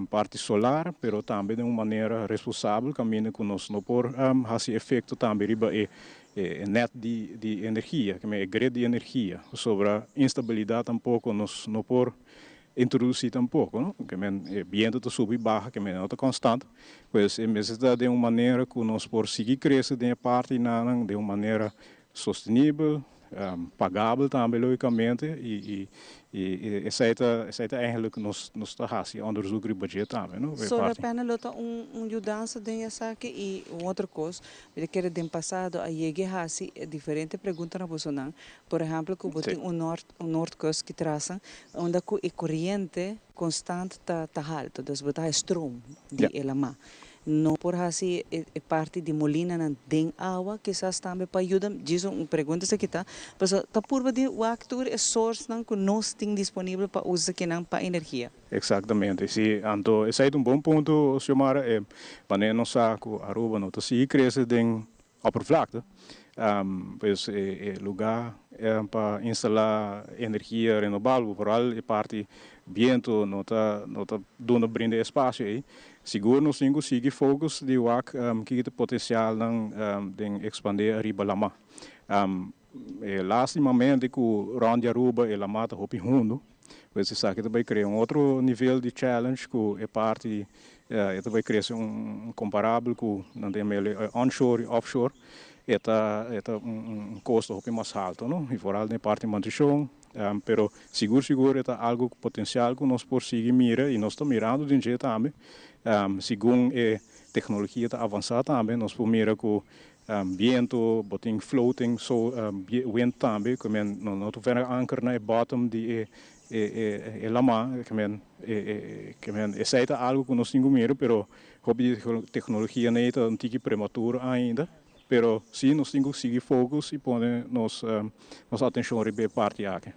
parte solar, pero também de uma maneira responsável, caminho que nós não por esse efeito também riba net de energia, que é grid de energia, sobre a instabilidade tampouco nós não por introduzir tampouco, não? Que o vento está sub e baixo, que não está constante, pois é necessidade de uma maneira que nós por seguir crescer de parte de uma maneira sustentável, pagável também logicamente e essa é eigenlijk que nós está fazendo onderzoek de budget também, não? Só a pena lutar mudança dessa aqui e outra coisa, eu quero de passado a chegar a diferente pergunta na Bolsonaro, por exemplo, que botem norte coast que traçam, onde a corrente constante tá alta, dus botar stroom de elama. Não por assim parte de molina na den água que já também para ajudar diz pergunta se que tá mas tá por de o actor é source não que nós tem disponível para usar que não para energia. Exatamente, sim, então esse é bom ponto, Xiomara, para nós saco Aruba não tá se cresce den oppervlakte, pois lugar para instalar energia renovável, vooral a parte vento não tá dando brinde espaço aí. Seguro nós temos que seguir focus de WAC que tem potencial de expandir a riba lama. Lastimamente que o Ronde Aruba e Lama está hopi junto, pois se sabe que vai criar outro nível de challenge que é parte vai criar comparável com não tem onshore e offshore, é custo hopi mais alto, não? E fora da parte de manutenção. Pero seguro é algo potencial que nós por seguir mira e nós estamos mirando de jeito também. Segundo a tecnologia está avançada também, nós por mira com vento, boting floating, wind também, que não tu vendo anchor na bottom de lama, que essa é algo que nós temos mira, pero hobby tecnologia não é antiga prematura ainda. pero sim, nós temos que seguir focus e pôr nossa atenção ribe parte aqui.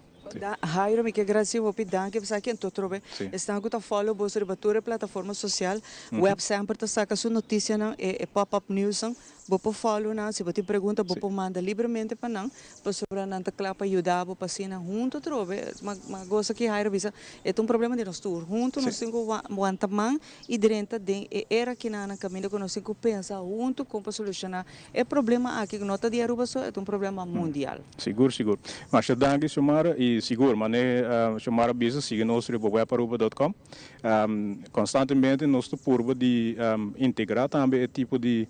Jairo, que grazie vou pedir que você aqui em Totrobe. Estão com a follow você ribatura plataforma social, web sempre tá saca sua notícia não é pop-up news não. Vou por follow não, se você pergunta, vou por manda livremente para não, para sobre não tá claro para ajudar, vou passar junto Trobe. Mas gosta que Jairo bisa é um problema de nós tour junto nós temos aguenta man e direita de era que na caminho que nós temos pensar junto como para solucionar é problema aqui que nota de Aruba só é um problema mundial. Seguro. Mas eu danke chamar e seguro, mas chamar a bisa siga nós no webaruba.com. Constantemente nós estamos de integrar também tipo de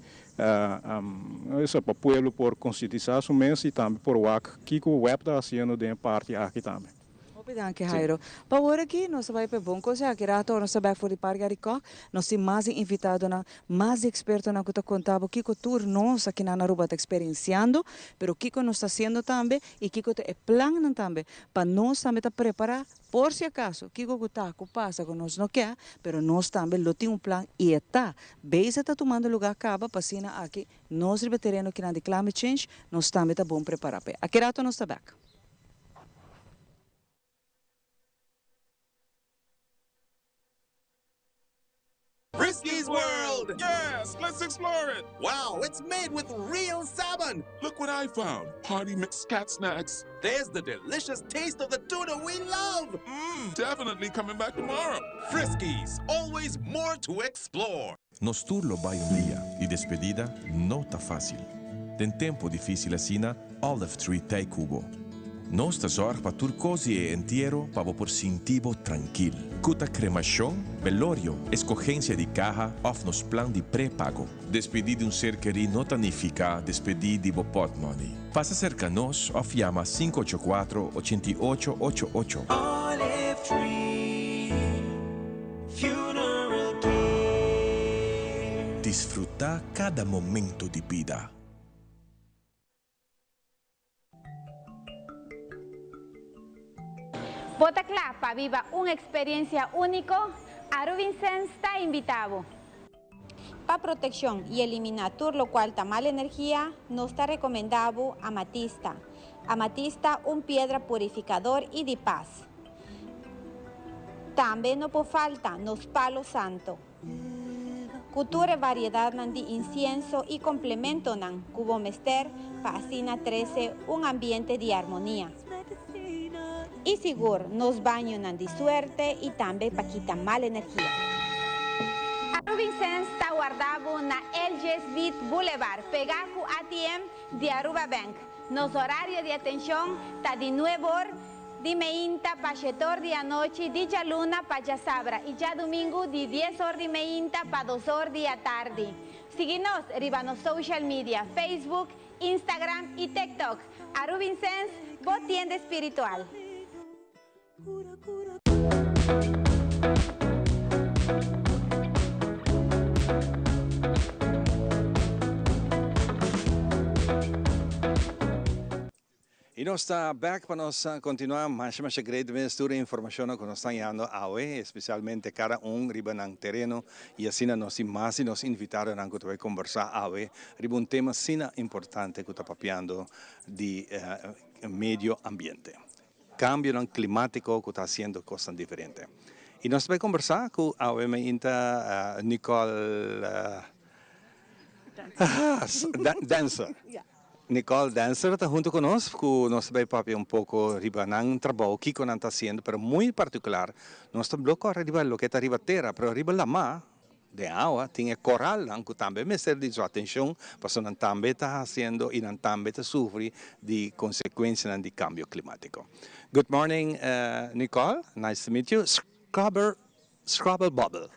isso para o povo por conscientizar o mês e também por o que o web está fazendo de parte aqui também. Obrigado, Jairo. Para agora aqui, nós vamos para bom coisa, aqui rato nós vamos para o Parque Aricó, nós temos mais invitado, mais experto na que contava, que o tour nós aqui na Aruba está experienciando, pero que nós está fazendo também e que é plano também, para nós também estar preparar, por se acaso, que o que passa com nós não quer, pero nós também lo temos plano e está, bem está tomando lugar acaba, para assim aqui, nós terreno que na de climate change, nós também está bom preparar. Aqui rato nós está back. Frisky's World! Yes, let's explore it. Wow, it's made with real salmon. Look what I found. Party mix cat snacks. There's the delicious taste of the tuna we love. Definitely coming back tomorrow. Frisky's, always more to explore. Nos turlo vai dia e despedida não tá fácil. Tem tempo difícil assina Olive Tree Tay Cubo. Nós te zorg para turcosi e entierro para por sintivo tranquilo. Cuta cremação, velorio, escogencia de caja of nos plan de pré-pago. Despedir de ser querido não significa despedir de pot money. Passa cerca nos of llama 584-8888. Olive Tree Funeral Care. Disfruta cada momento de vida. Botaclá, para viva uma experiência única, Arubinsen está invitado. Para protección y eliminar todo lo cual está mala energía, nos está recomendado amatista. Amatista, piedra purificador y de paz. También no por falta nos palo santo. Cultura variedad de incienso y complemento nan cubo mester para así 13 un ambiente de armonía. Y seguro nos baño nan de suerte y también para quitar mala energía. Arubinsen está guardado na LGS Beat Boulevard, pegado ATM de Aruba Bank. Nos horario de atención está de 9 horas de meinta para 7 horas de noche, de ya luna para ya sabra y ya domingo de 10 horas de meinta para 2 horas de tarde. Síguenos arriba en social media, Facebook, Instagram y TikTok. Arubinsen, vos tienda espiritual. E nós estamos back para nós continuar mais grande mistura de informação que nós estamos dando hoje, especialmente cada riba no terreno e assim nós mais nos invitaram a conversar hoje riba tema importante que está papiando de medio ambiente. Cambio climático que está haciendo cosas diferentes. E nós vamos conversar com a Nicole Dancer. Nicole Dancer está junto conosco, nós vamos papiar pouco riba ng trabalho que nós está fazendo, pero muito particular, nós estamos bloco arriba lo que está arriba terra, pero arriba la mar de agua tinha coral que também me serve de sua atenção, porque nós também está fazendo e nós também está sofrendo de consequências do cambio climático. Good morning, Nicole. Nice to meet you. Scrabble Bubble.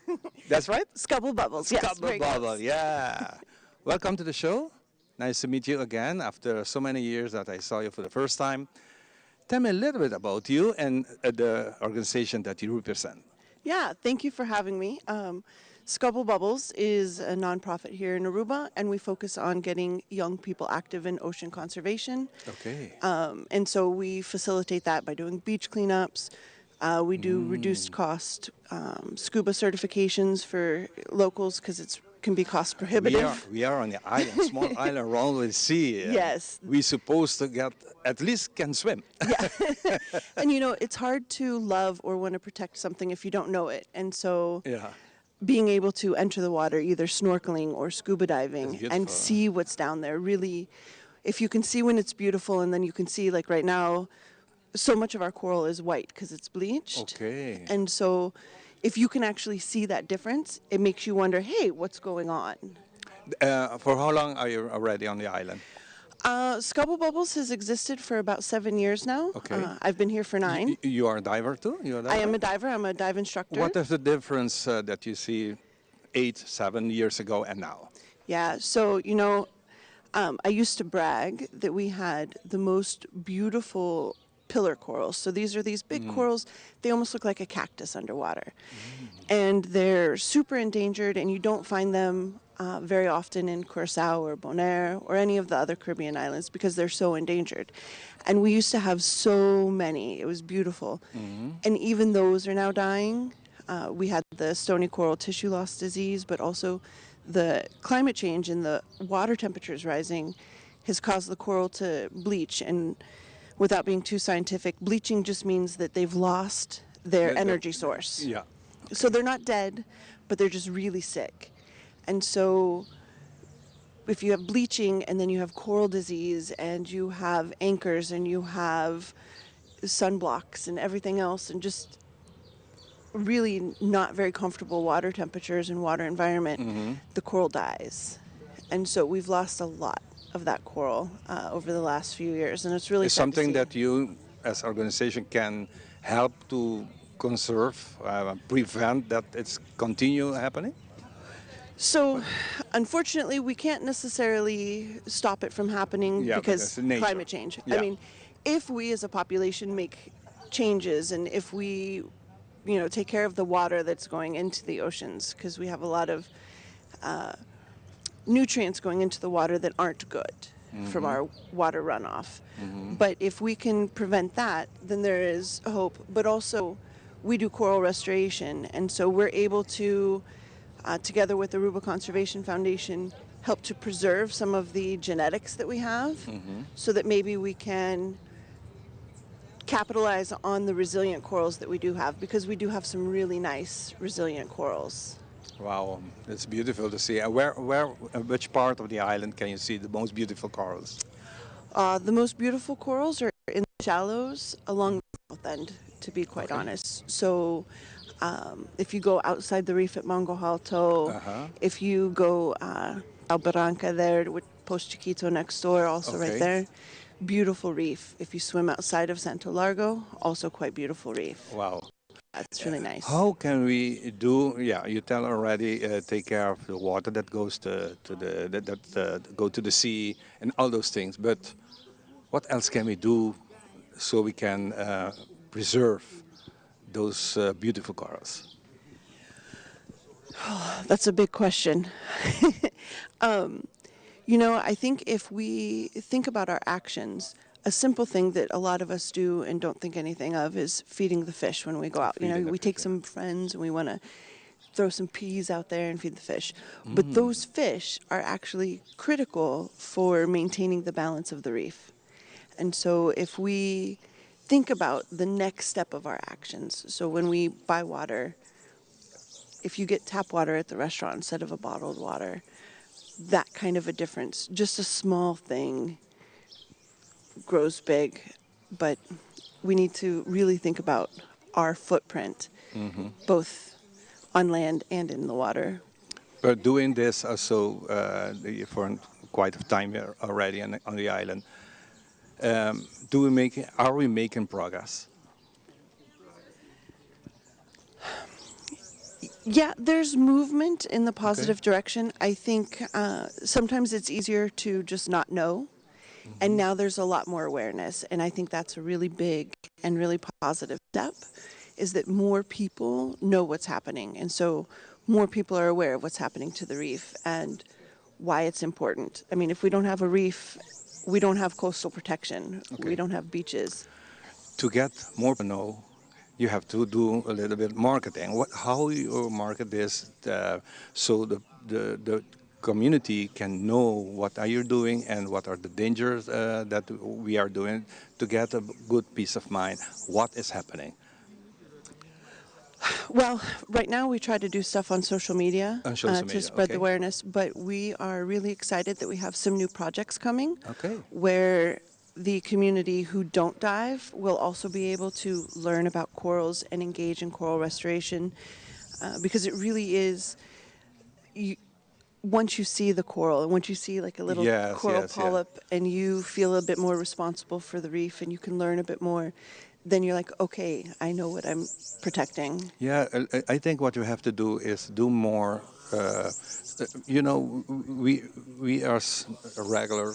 That's right? Scrabble Bubbles, yes. Scrabble Bubble, yeah. Welcome to the show. Nice to meet you again after so many years that I saw you for the first time. Tell me a little bit about you and the organization that you represent. Yeah, thank you for having me. Scrabble Bubbles is a nonprofit here in Aruba, and we focus on getting young people active in ocean conservation. Okay. And so we facilitate that by doing beach cleanups. We do reduced cost scuba certifications for locals because it's can be cost prohibitive. We are on the island, small island around the sea. Yes. We're supposed to get, at least can swim. Yeah. And you know, it's hard to love or want to protect something if you don't know it. And so Yeah. being able to enter the water, either snorkeling or scuba diving, and see what's down there, really, if you can see when it's beautiful, and then you can see, like right now, so much of our coral is white because it's bleached. Okay. And so if you can actually see that difference, it makes you wonder, hey, what's going on? For how long are you already on the island? Scubble Bubbles has existed for about 7 years now. Okay. I've been here for 9. You are a diver too? You're a diver? I am a diver. I'm a dive instructor. What is the difference that you see 8, 7 years ago and now? Yeah, so, you know, I used to brag that we had the most beautiful pillar corals. So these are these big corals, they almost look like a cactus underwater. And they're super endangered, and you don't find them very often in Curaçao or Bonaire or any of the other Caribbean islands because they're so endangered. And we used to have so many. It was beautiful. And even those are now dying. We had the stony coral tissue loss disease, but also the climate change and the water temperatures rising has caused the coral to bleach. And without being too scientific, bleaching just means that they've lost their energy source. Yeah. So they're not dead, but they're just really sick. And so if you have bleaching and then you have coral disease and you have anchors and you have sunblocks and everything else and just really not very comfortable water temperatures and water environment, the coral dies. And so we've lost a lot of that coral over the last few years, and it's really It's sad to something see. that you as organization can help to conserve, prevent that it's continue happening? So, unfortunately, we can't necessarily stop it from happening Yeah, because because nature. climate change. Yeah. I mean, if we as a population make changes and if we, you know, take care of the water that's going into the oceans, because we have a lot of nutrients going into the water that aren't good from our water runoff. But if we can prevent that, then there is hope. But also, we do coral restoration, and so we're able to, together with the Aruba Conservation Foundation, help to preserve some of the genetics that we have so that maybe we can capitalize on the resilient corals that we do have, because we do have some really nice resilient corals. Wow, it's beautiful to see. Which part of the island can you see the most beautiful corals? The most beautiful corals are in the shallows along the south end, to be quite honest. So if you go outside the reef at Mango Alto, if you go Albaranca there with Post Chiquito next door, also right there, beautiful reef. If you swim outside of Santo Largo, also quite beautiful reef. Wow. That's really nice. How can we do? Yeah, you tell already. Take care of the water that goes go to the sea and all those things. But what else can we do so we can preserve those beautiful corals? That's a big question. You know, I think if we think about our actions, a simple thing that a lot of us do and don't think anything of is feeding the fish when we go out. You know, we take some friends and we want to throw some peas out there and feed the fish. But those fish are actually critical for maintaining the balance of the reef. And so if we think about the next step of our actions, so when we buy water, if you get tap water at the restaurant instead of a bottled water, that kind of a difference, just a small thing, grows big. But we need to really think about our footprint, both on land and in the water. But doing this also for quite a time here already on the island, are we making progress? Yeah, there's movement in the positive direction. I think sometimes it's easier to just not know. And now there's a lot more awareness. And I think that's a really big and really positive step, is that more people know what's happening. And so more people are aware of what's happening to the reef and why it's important. I mean, if we don't have a reef, we don't have coastal protection. We don't have beaches. To get more to know, you have to do a little bit marketing. How you market this so the community can know what are you doing and what are the dangers that we are doing to get a good peace of mind. What is happening? Well, right now we try to do stuff on social media, to spread the awareness, but we are really excited that we have some new projects coming where the community who don't dive will also be able to learn about corals and engage in coral restoration, because it really is, once you see the coral and once you see like a little coral polyp and you feel a bit more responsible for the reef and you can learn a bit more, then you're like, okay, I know what I'm protecting. Yeah, I think what you have to do is do more. You know, we are regular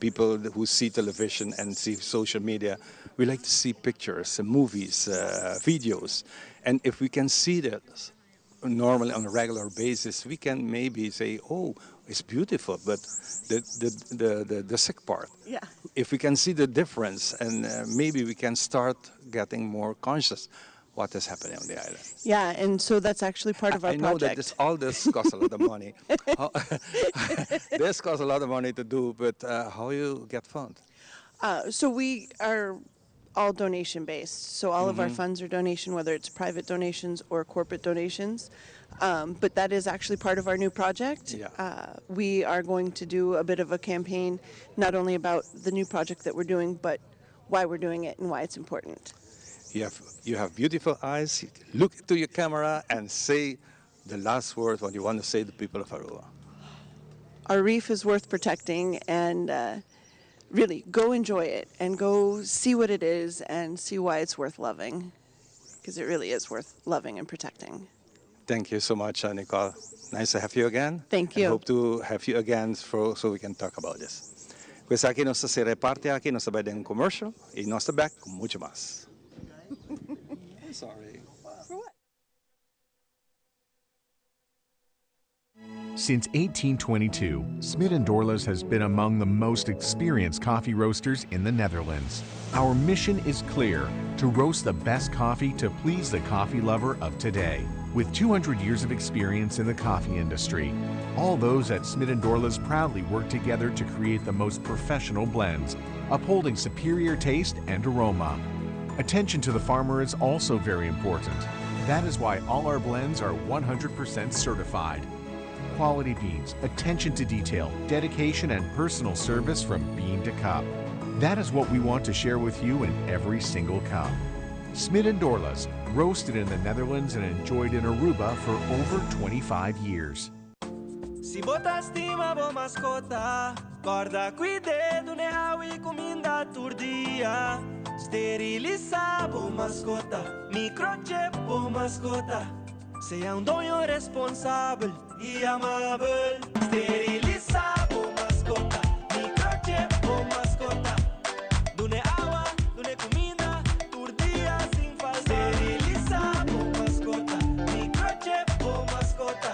people who see television and see social media. We like to see pictures, movies, videos, and if we can see that normally on a regular basis, we can maybe say, oh, it's beautiful, but the sick part. Yeah. If we can see the difference, and maybe we can start getting more conscious what is happening on the island. Yeah, and so that's actually part of our project. I know that all this costs a lot of money. This costs a lot of money to do, but how you get funds? So we are all donation based. So all of our funds are donation, whether it's private donations or corporate donations. But that is actually part of our new project. Yeah. We are going to do a bit of a campaign, not only about the new project that we're doing, but why we're doing it and why it's important. You have beautiful eyes. Look into your camera and say the last word, what you want to say to the people of Aruba. Our reef is worth protecting, and really go enjoy it and go see what it is and see why it's worth loving, because it really is worth loving and protecting. Thank you so much, Nicole. Nice to have you again. Thank you. I hope to have you again so we can talk about this. Questa aqui nossa se reparte aqui, nós vai dar um commercial e nós back com muito mais. I'm sorry. For what? Since 1822, Smit & Dorlas has been among the most experienced coffee roasters in the Netherlands. Our mission is clear: to roast the best coffee to please the coffee lover of today. With 200 years of experience in the coffee industry, all those at Smit & Dorlas proudly work together to create the most professional blends, upholding superior taste and aroma. Attention to the farmer is also very important. That is why all our blends are 100% certified. Quality beans, attention to detail, dedication, and personal service from bean to cup. That is what we want to share with you in every single cup. Smit & Dorlas, roasted in the Netherlands and enjoyed in Aruba for over 25 years. Si bota stima bo mascota, guarda qui dedo ne hawi cominda turdia. Steriliza bo mascota, microchip bo mascota. Seja dono responsável e amável. Steriliza bo mascota, microchip bo mascota. Dune água, dune comida, turdia sem falta. Steriliza bo mascota, microchip bo mascota.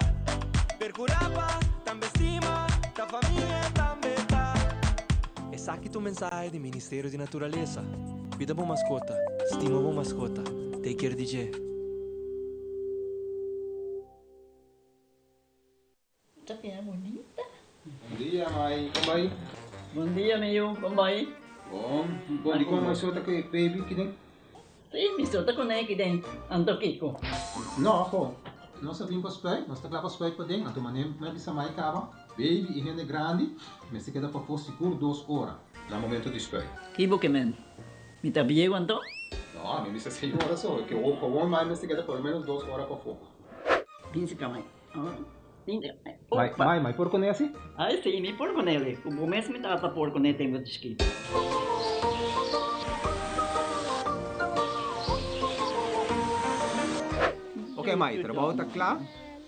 Percuraba, também estima, da família também tá. Essa aqui tu mensagem do Ministério de Natureza. Cuida bo mascota, estima bo mascota. Take care, DJ. Chắc é bonita. Bom dia, mãe. Como vai? Bom dia, meu. Como vai? Bom. Bom, di ko masota kay baby kidin? Sim, misota ko na kidin. Anto kiko. No, ako. Nós vim para spray, nós tá lá para spray para dentro. Então, manem, mas bisa mai kaba. Baby e rende grande, mas se queda para for seguro 2 horas. No momento de spray. Kibo que men. Mi tabiego anto? No, a mim bisa 6 horas só. Que o bom mais mas se queda pelo menos 2 horas para for. Pinse kamay. Mai porco nesse? Ah, sim, mi porco nele. O começo me tata porco nele tem muito escrito. Ok, Mai, trabalho está claro,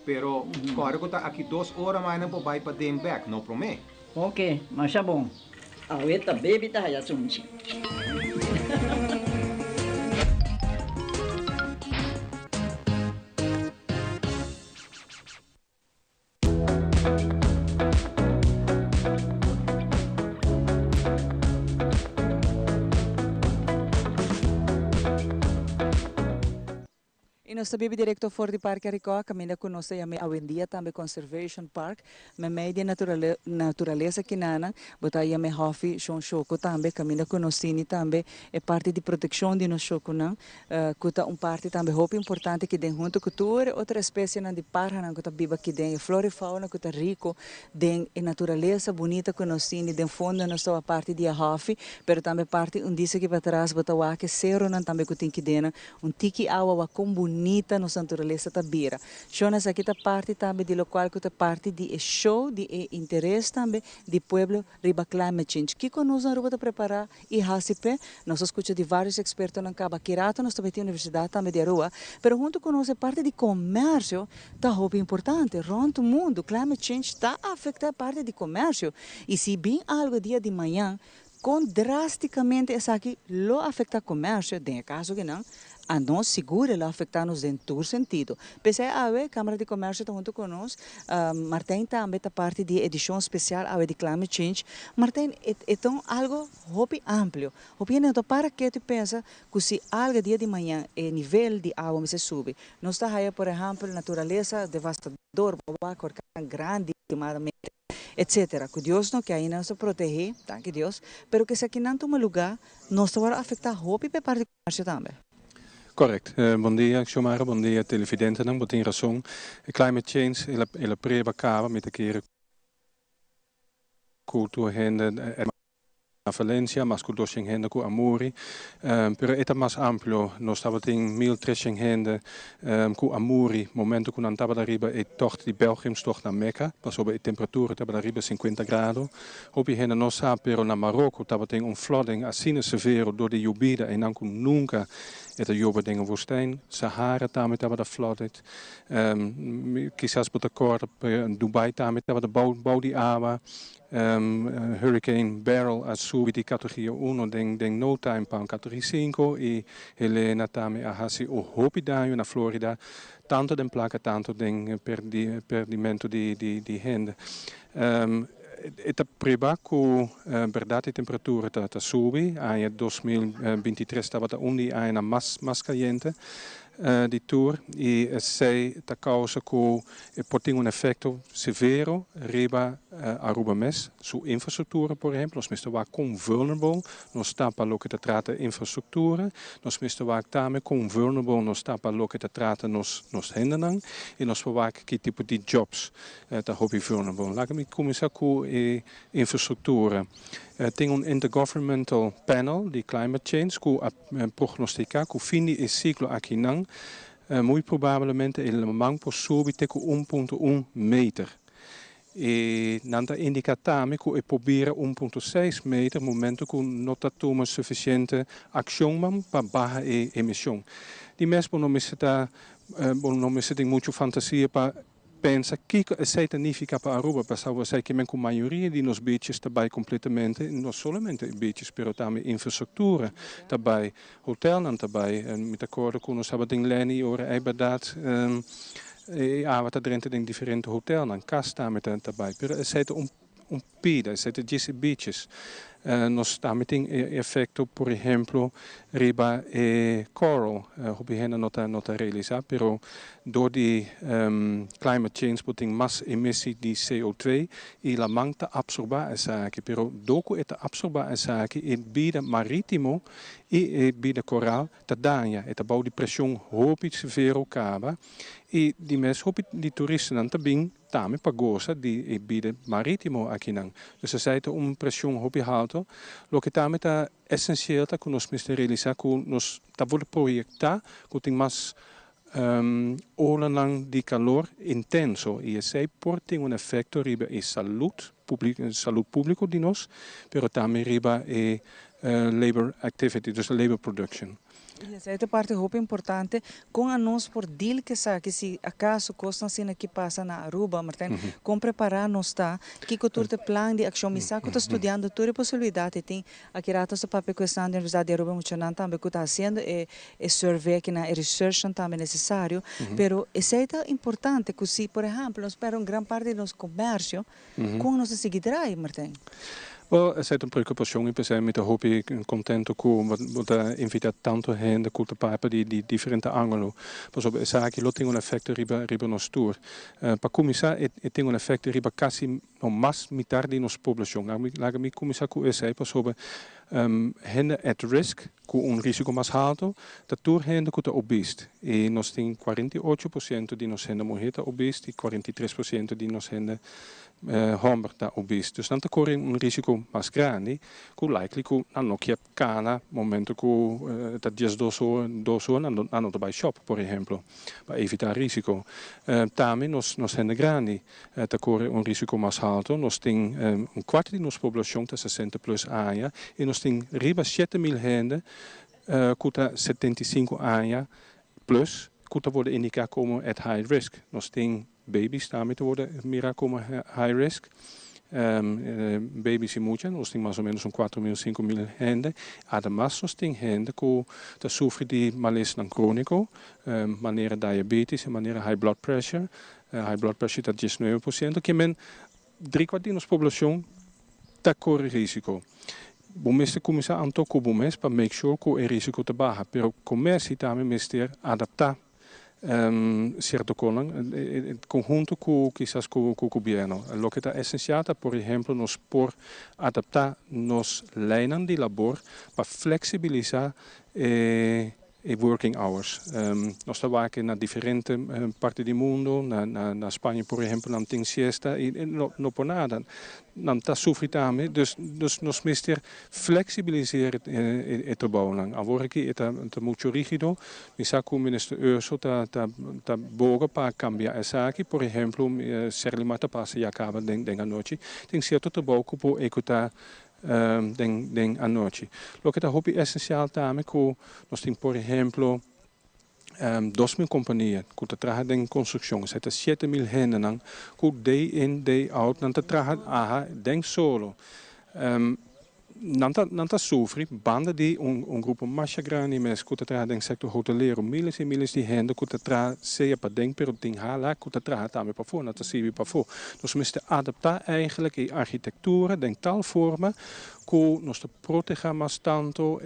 pero agora que está aqui 2 horas mais não pode ir para dem back, não promete? Ok, mas é bom. A ueta baby tá aí assunto. E nós também direto fora do Parque Aricó, caminha com nós a Awendia também Conservation Park, mas meio de natureza que nana, botar a Hofi Shon Shoko também, caminha com nós também, é parte de proteção de nós Shoko não, cuta parte também roupa importante que tem junto cultura, outra espécie não de parra não, cuta biba que tem flora e fauna, cuta rico, tem natureza bonita com nós tem fundo nós a parte de Hofi, pero também parte disso que para trás, botar o que zero não também que tem que dena, tiki awa com bonita nossa natureza tabira. Shonas aqui tá parte também de local que tá parte de show de interesse também de pueblo riba climate change. Que nós não vamos preparar e hasipe, nós escuta de vários expertos na caba Kirato, nós também tem universidade também de Arua, pero junto com nós parte de comércio tá roupa importante, rond o mundo, climate change tá afetando parte de comércio. E se bem algo dia de manhã com drasticamente essa aqui lo afeta o comércio, tem caso que não, a nós segura lo afeta-nos em todo sentido. Pensei a Câmara de Comércio está junto conosco, Martin também está parte de edição especial de Climate Change. Martin, então algo hopi amplo. Hopi então para que tu pensa que se algo dia de manhã o nível de água se sube, nós está aí, por exemplo, natureza devastador, grande, etc. Que Deus não quer ainda nos proteger, tá? Que Deus, pero que se aqui não toma lugar, nós vai afetar roupa e parte do comércio também. Correct. Bom dia, Xiomara. Bom dia, televidente. Não tem razão. Climate change, ela preba cava met a cultura a Valencia, mas cultura sem renda com Amori. Pero é mais amplo. Nós estamos em 1300 renda com Amori. Momento que nós estamos arriba é tocht de Belgium tocht na Mecca. Passou a temperatura estava arriba 50 graus. Hopi renda nós sabe, pero na Marocco estava tem flooding assim severo door de Jubida e não nunca é a Joba dingen woestijn. Sahara também estava flooded. Quizás por acordo Dubai também estava de bouw die água. Hurricane Beryl a subi di categoria 1 den no time para categoria 5 e Helena também a hasi o hopi daio na Florida tanto den placa tanto den perdimento di renda. Eta preba ku verdade temperatura ta subi a 2023 estava ta undi a mais caliente di tour e sei ta causa ku porting un effecto severo riba Aruba mes su infrastructura por exemplo nós mister wa com vulnerable nós tapa lo que te trata infrastructura nós mister wa tame com vulnerable nós tapa lo que te trata nos hendenang e nós wa que tipo de jobs ta hobby vulnerable lá que me começa com infrastructura tem intergovernmental panel de climate change que prognostica que findi e ciclo aqui não muito provavelmente ele manco subir até 1.1 meter e nanta indica também que é proberen 1.6 meter momento que não toma suficiente ação para barra e emissão. Die mesmo não me tem muito fantasia para pensa que aceita não fica para Aruba, passava sei que com a maioria de nos beaches também completamente, não somente beaches, pero também infraestrutura, também hotel não também, met acordo com nós sabemos em Leni ora é verdade, wat dentro de diferente hotel, não casa também também, pero aceita pida, aceita 10 beaches. Nós também tem efeito, por exemplo, riba e coral, hobby nota realizar, pero door die climate change tem mais emissão de CO2 e la mangta absorbar essa aqui, pero doku eta absorbar essa aqui e bida marítimo e bida coral ta danha, eta bau de pressão hopi severo cava e die mes hopi de toeristen dan também também pagosa de bida marítimo aqui não. Dus zij te pressão hopi alto, lo que também tá essencial tá que nós realizar que nós tá vou projetar que tem mais orenlang de calor intenso e esse tem efeito riba e saúde público de nós, pero também riba e labor activity, dus labor production. Essa parte roupa importante com a nós por deal que se acaso costa assim que passa na Aruba, Martin, com preparar nós tá que cultura de plano de ação missa que está estudando toda a possibilidade tem aqui rato essa papel questão da Universidade de Aruba muito não também que está fazendo é survey que na research também necessário, pero essa é importante que se por exemplo nós para grande parte do nosso comércio com nós seguirá, Martin. Well, è stata una preoccupazione per me, hopi contento con what invita tanto gente con te papa di differenti angoli. Pas op esaki lo tengo un effetto riba nos tour. Pa comisa e tengo un effetto riba quasi no mas mitar di nos populazione. Laga mi comisa ku ese pas op gente at risk cu un risico mas alto, da tour gente cu obese. E nos tem 48% di nos gente morreta obese e 43% di nos gente homer da obese. Dus dan corre un risico mas grande, cu likely cu non che cana momento cu dat just doso hanno da by shop, per esempio, per evitare risico. Também nos gente grande da corre un risico mas alto, nos tem un quarto di nos populazione da 60 plus anni e nos tem riba 7.000 gente cu 75 anni plus cu worden indicato come at high risk. Nos tem baby's daarmee te worden meer komen high risk. Baby's in mucha, nos tem mais ou menos 4.000, 5.000 gente. Además, nos tem gente que sofre de malestar crônico, maneira diabetes, maneira high blood pressure. High blood pressure dat 19%, que men 3/4 da população tá corre risco. Bom, mestre começar a tocar bom mês para make sure que o risco tá baixo, pero comece também mestre adaptar certo colang, conjunto quizás con el gobierno. Lo que está esencial, por ejemplo, nos por adaptar nos lijnen de labor para flexibilizar working hours. Nós trabalhamos na diferentes partes do mundo, na Espanha, por exemplo, não tem siesta e não por nada. Não está sofrendo, dus nós mesmo flexibilizar o trabalho. Agora aqui está muito rígido. Me sabe que o ministro Urso está boga para cambiar essa aqui, por exemplo, se mata passa e acaba a noite. Tem certo trabalho que pode ecutar den a noite. Lo que está hobby essencial também que nós temos, por exemplo, 2.000 companhias que trabalham em construção, 7.000 gente que day in day out não trabalham den solo. Não sofre banda de grupo mais grande mas que trabalha no setor hoteleiro, milhares e milhares de gente que trabalha seja para dentro, pero tem hala que trabalha também para fora, não está servindo para fora. Nós temos que adaptar eigenlijk a arquitetura de tal forma que nós protegemos mais tanto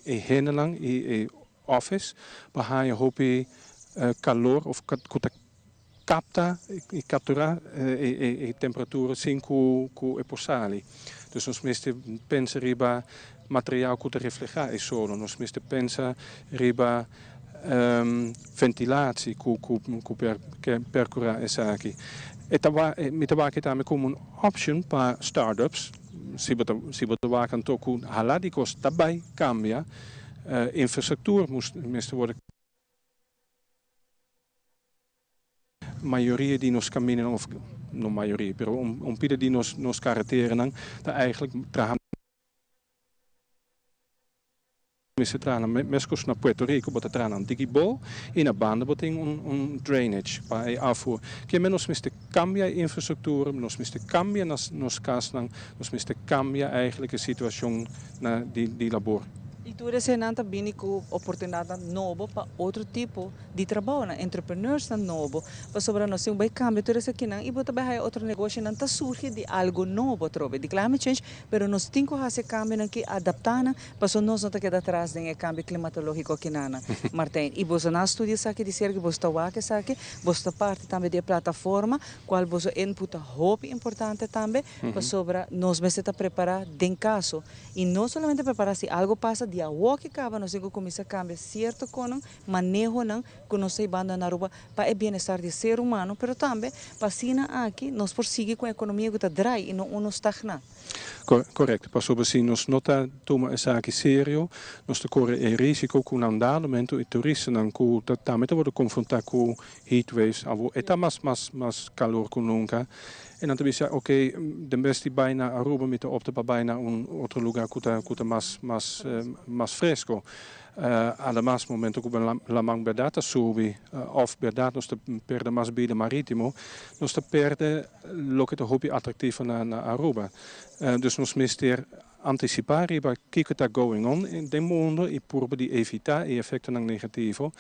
hennelang e office para a hobby calor of capta e capturar a temperatura sem que é possível. Dus nós mesmo pensa riba material que refleja é solo, nós mesmo pensa riba ventilatie que percura essa aqui. E me trabalha também como uma option para startups, se você trabalha com haladicos também cambia, infraestrutura mesmo worden. Maioria die nos caminham, of não maioria, pero pida die nos carreteren, dat eigenlijk se trana mescos na Puerto Rico, bota trana digibol e na banda botem drainage para afvoer. Que menos miste cambia infraestrutuur, nos miste cambia nos casnang, nos miste cambia eigenlijk a situação na di labor. E tu resenanta bem com oportunidade nova para outro tipo de trabalho, entrepreneurs novo, para sobre nós um bem cambio, tu aqui não, e bota bem outro negócio não tá surge de algo novo trove, de climate change, pero nós temos que fazer cambio não que adaptar, para nós não tá queda atrás de cambio climatológico aqui nana, Martin. E você na estudia sabe dizer que você tá aqui sabe, você parte também de plataforma, qual você input hobby importante também, para sobre nós mesmo tá preparar de caso e não somente preparar se algo passa dia o que acaba nós temos que começar a cambiar certo com manejo não que nós sei banda na rua para o bem-estar do ser humano, pero também para sina aqui nós prosseguir com a economia que está drai e não estagna. Correto, pas op assim nós não tá toma essa aqui sério, nós te corre o risco com um dado momento e turistas não que também te vão confrontar com heat waves, está mais calor que nunca. En dan te zeggen, oké, de beste bijna Aruba met de op te bijna een otro lugar kuta mas fresco. Además, momento que la mang verdad subi, of verdad nos te perde mas bide marítimo, nos te perde lo que te hobby attractivo na Aruba. Dus nos mister anticipar, kijken wat going on in de mundo e probeer die evitar e effecten negativo.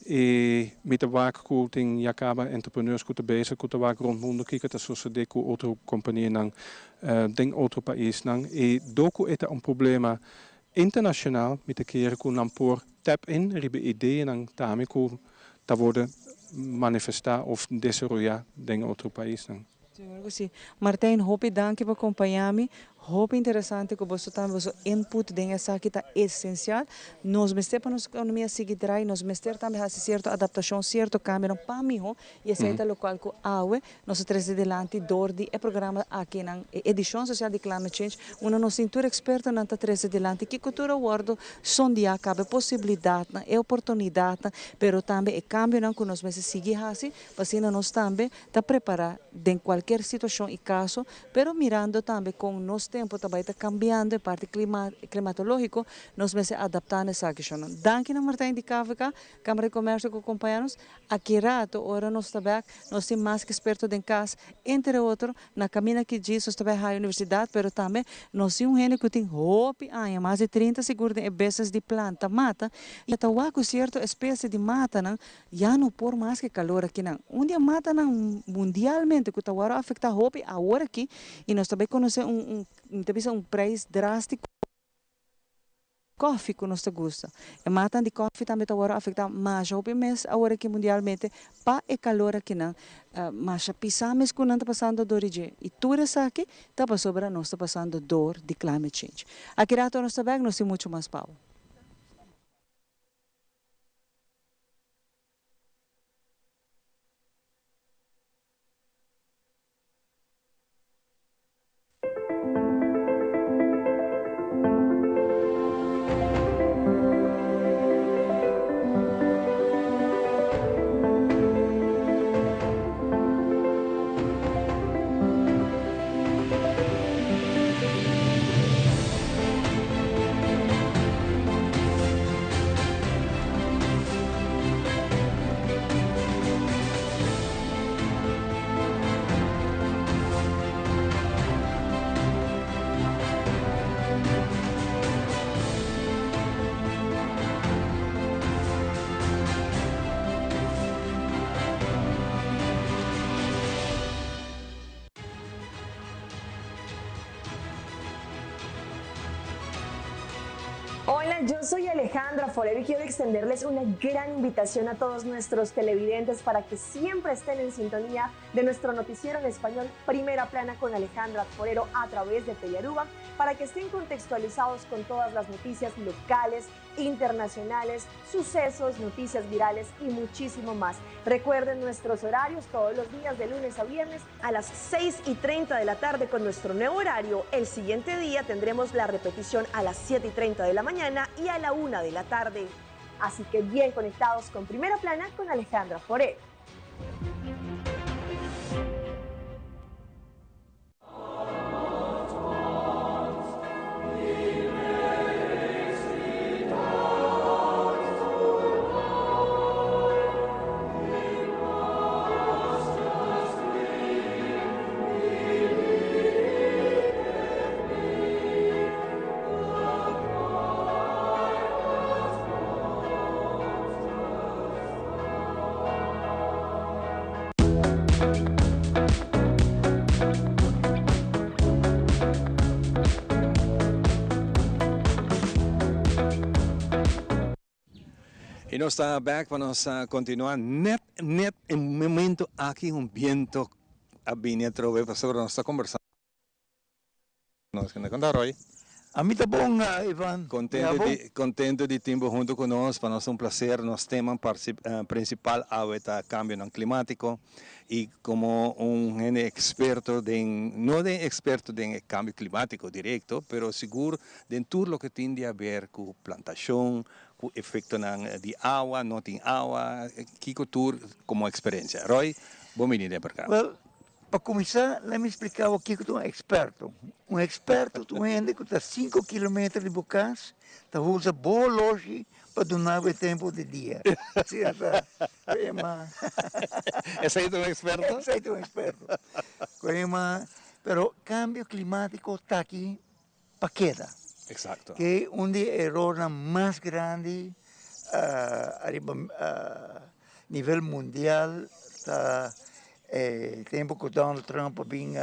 E met de waakkoelting, Jakaba entrepreneurs kunnen bezig, kunnen waak rond mundo kijken, dat zoals de autocompagnie nang, ding autopaís nang. E doku is een probleem internationaal met de keren kunnen voor tap in, ribe ideeën nang daarmee kunnen dat worden manifestar of desarrollar ding autopaís nang. Sim. Martin, hope danke por acompanhar-me. Hope interessante que você também o input de essa que está essencial. Nós mexer para nossa economia seguir drive, nós mexer também fazer certa adaptação, certo câmbio para mim, e essa local com aue, nós trazer delante dor de programa aqui na edição social de climate change, uma nossa cintura experta não está trazer delante que cultura wordo som de acaba possibilidade, é oportunidade, pero também é câmbio não que nós mexer seguir assim, para nós também está preparar em qualquer situação e caso, pero mirando também com nosso tempo também está cambiando, parte climatológico, nós vamos adaptar nessa questão. Danke na Martin de KVK, Câmara de Comércio que acompanha-nos. Aqui rato, ora nós também, nós temos mais que expertos em casa, entre outros, na caminha que diz, nós também a universidade, pero também nós temos gente que tem hope, mais de 30 seguros de beças de planta, mata, e até com certa espécie de mata, já não por mais que calor aqui, dia mata mundialmente, que está afeta hope, agora aqui, e nós também conhecemos um preço drástico coffee que nós gosta. E matan de coffee também está afeta mais o mês agora que mundialmente pa e calor aqui não, mas pisamos que não está passando dor de e tudo isso aqui está passando nós está passando dor de climate change. Aqui rato nós também nós temos muito mais pau. Hola, yo soy Alejandra Forero y quiero extenderles una gran invitación a todos nuestros televidentes para que siempre estén en sintonía de nuestro noticiero en español Primera Plana con Alejandra Forero a través de Telearuba, para que estén contextualizados con todas las noticias locales, internacionales, sucesos, noticias virales y muchísimo más. Recuerden nuestros horarios todos los días de lunes a viernes a las 6:30 de la tarde con nuestro nuevo horario. El siguiente día tendremos la repetición a las 7:30 de la mañana y a la 1 de la tarde. Así que bien conectados con Primera Plana con Alejandra Forero. E nós estamos back para nós continuar net em momento aqui viento a vinha trove para sobre nós conversando. Nós que contar Roy. A mim tá bom, Ivan. Contento de tempo junto conosco, para nós é um prazer. Nosso tema principal é o cambio climático e como experto não de experto em cambio climático direto, pero seguro de tudo o que tem a ver com plantação, com efeito de água, não tem água, que cultura como experiência. Roy, bom menino para cá. Well, para começar, let me explicar o que é um experto. Um experto é um gente que está 5 km de Bocas, está usa boa longe para donar o tempo de dia. Esse aí é um experto? Esse aí é um experto. Pero cambio climático está aqui para queda. Exato. Que onde é o erro mais grande arriba nível mundial tá tempo que Donald Trump vem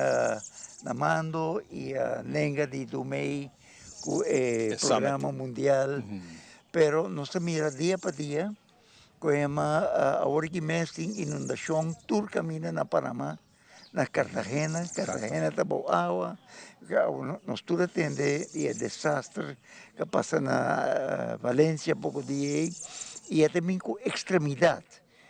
na mando e nenga de do meio com o programa mundial, pero nós mira dia para dia com agora que mês tem inundação turca mina na Panamá, na Cartagena tá boa água, nós tudo atende e desastre que passa na Valência pouco dia e é também com extremidade.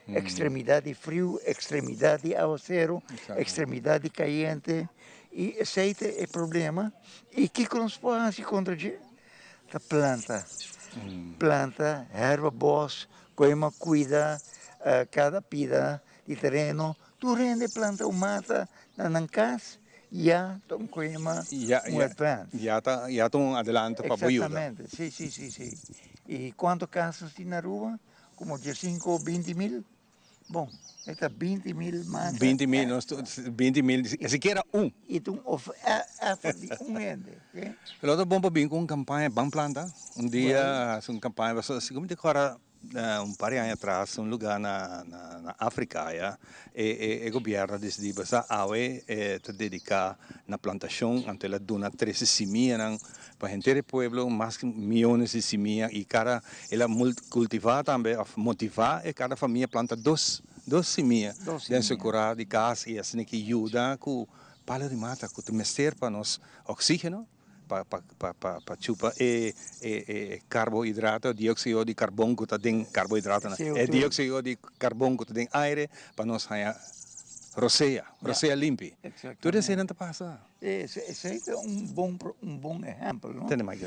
Extremidade frio, extremidade aguacero, extremidade caliente. E esse é o problema. E o que nós podemos fazer contra isso? A planta. Planta, erva boas, como cuida cada pida de terreno. Tu rende planta mata na casa, já estão com um advance. Já estão adelante para a Exatamente, sim. E quantas casas tem na rua? Como 15 ou 20 mil? Bom, está 20 mil mais. 20 mil, sequer um. E tu de um ende. Pero bom para vir com uma campanha Ban Planta. Dia, uma campanha, como agora, par de anos atrás, lugar na África, o governo decidiu que a AUE te dedicar na plantação, ante ela dona 13 semillas para a gente do pueblo, mais milhões de semillas, e ela cultivar também, motivar, e cada família planta duas semillas dentro do curral de casa, e assim que ajuda com palha de mata, com o mestre para nós oxígeno, para chupar carboidrato, dióxido de carbono que está dentro carboidrato, dióxido de carbono que está dentro aire, para nós ganhar roceia limpa. Tudo isso não passa. Esse é um bom exemplo, não? Tem mais.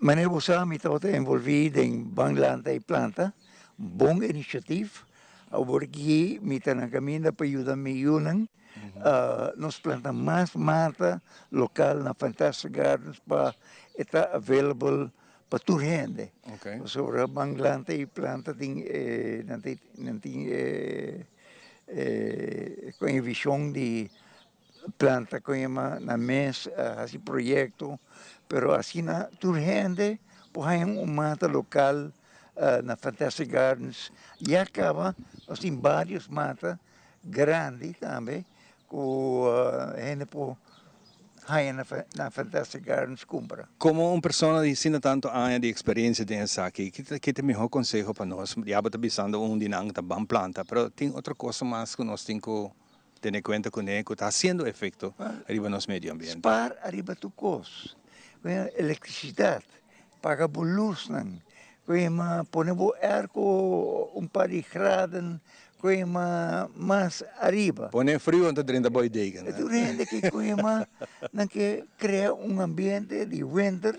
Mas você me está envolvido em Banglanta e Planta, bom iniciativa, porque me está na caminho para ajudar milhões. Nós plantamos mais mata local na Fantastic Gardens para estar available para toda gente. Sobre Banglanta e Planta tem com a visão de planta com na mês esse projeto, pero assim na toda gente põe mata local na Fantastic Gardens e acaba nós temos vários matas grandes também com gente por na Fantastic Gardens compra. Como uma pessoa de ensina tanto anos de experiência dentro aqui, que tem melhor conselho para nós? Já está pensando dinang da Ban Planta, mas tem outra coisa mais que nós temos que ter em conta com ele, que está fazendo efeito arriba nos meio ambiente. Spar arriba tu custo, eletricidade, paga por luz, ponemos arco par de graus, mais arriba. Põe frio entre 30 boi dega, né? Tu rende que cria ambiente de winter.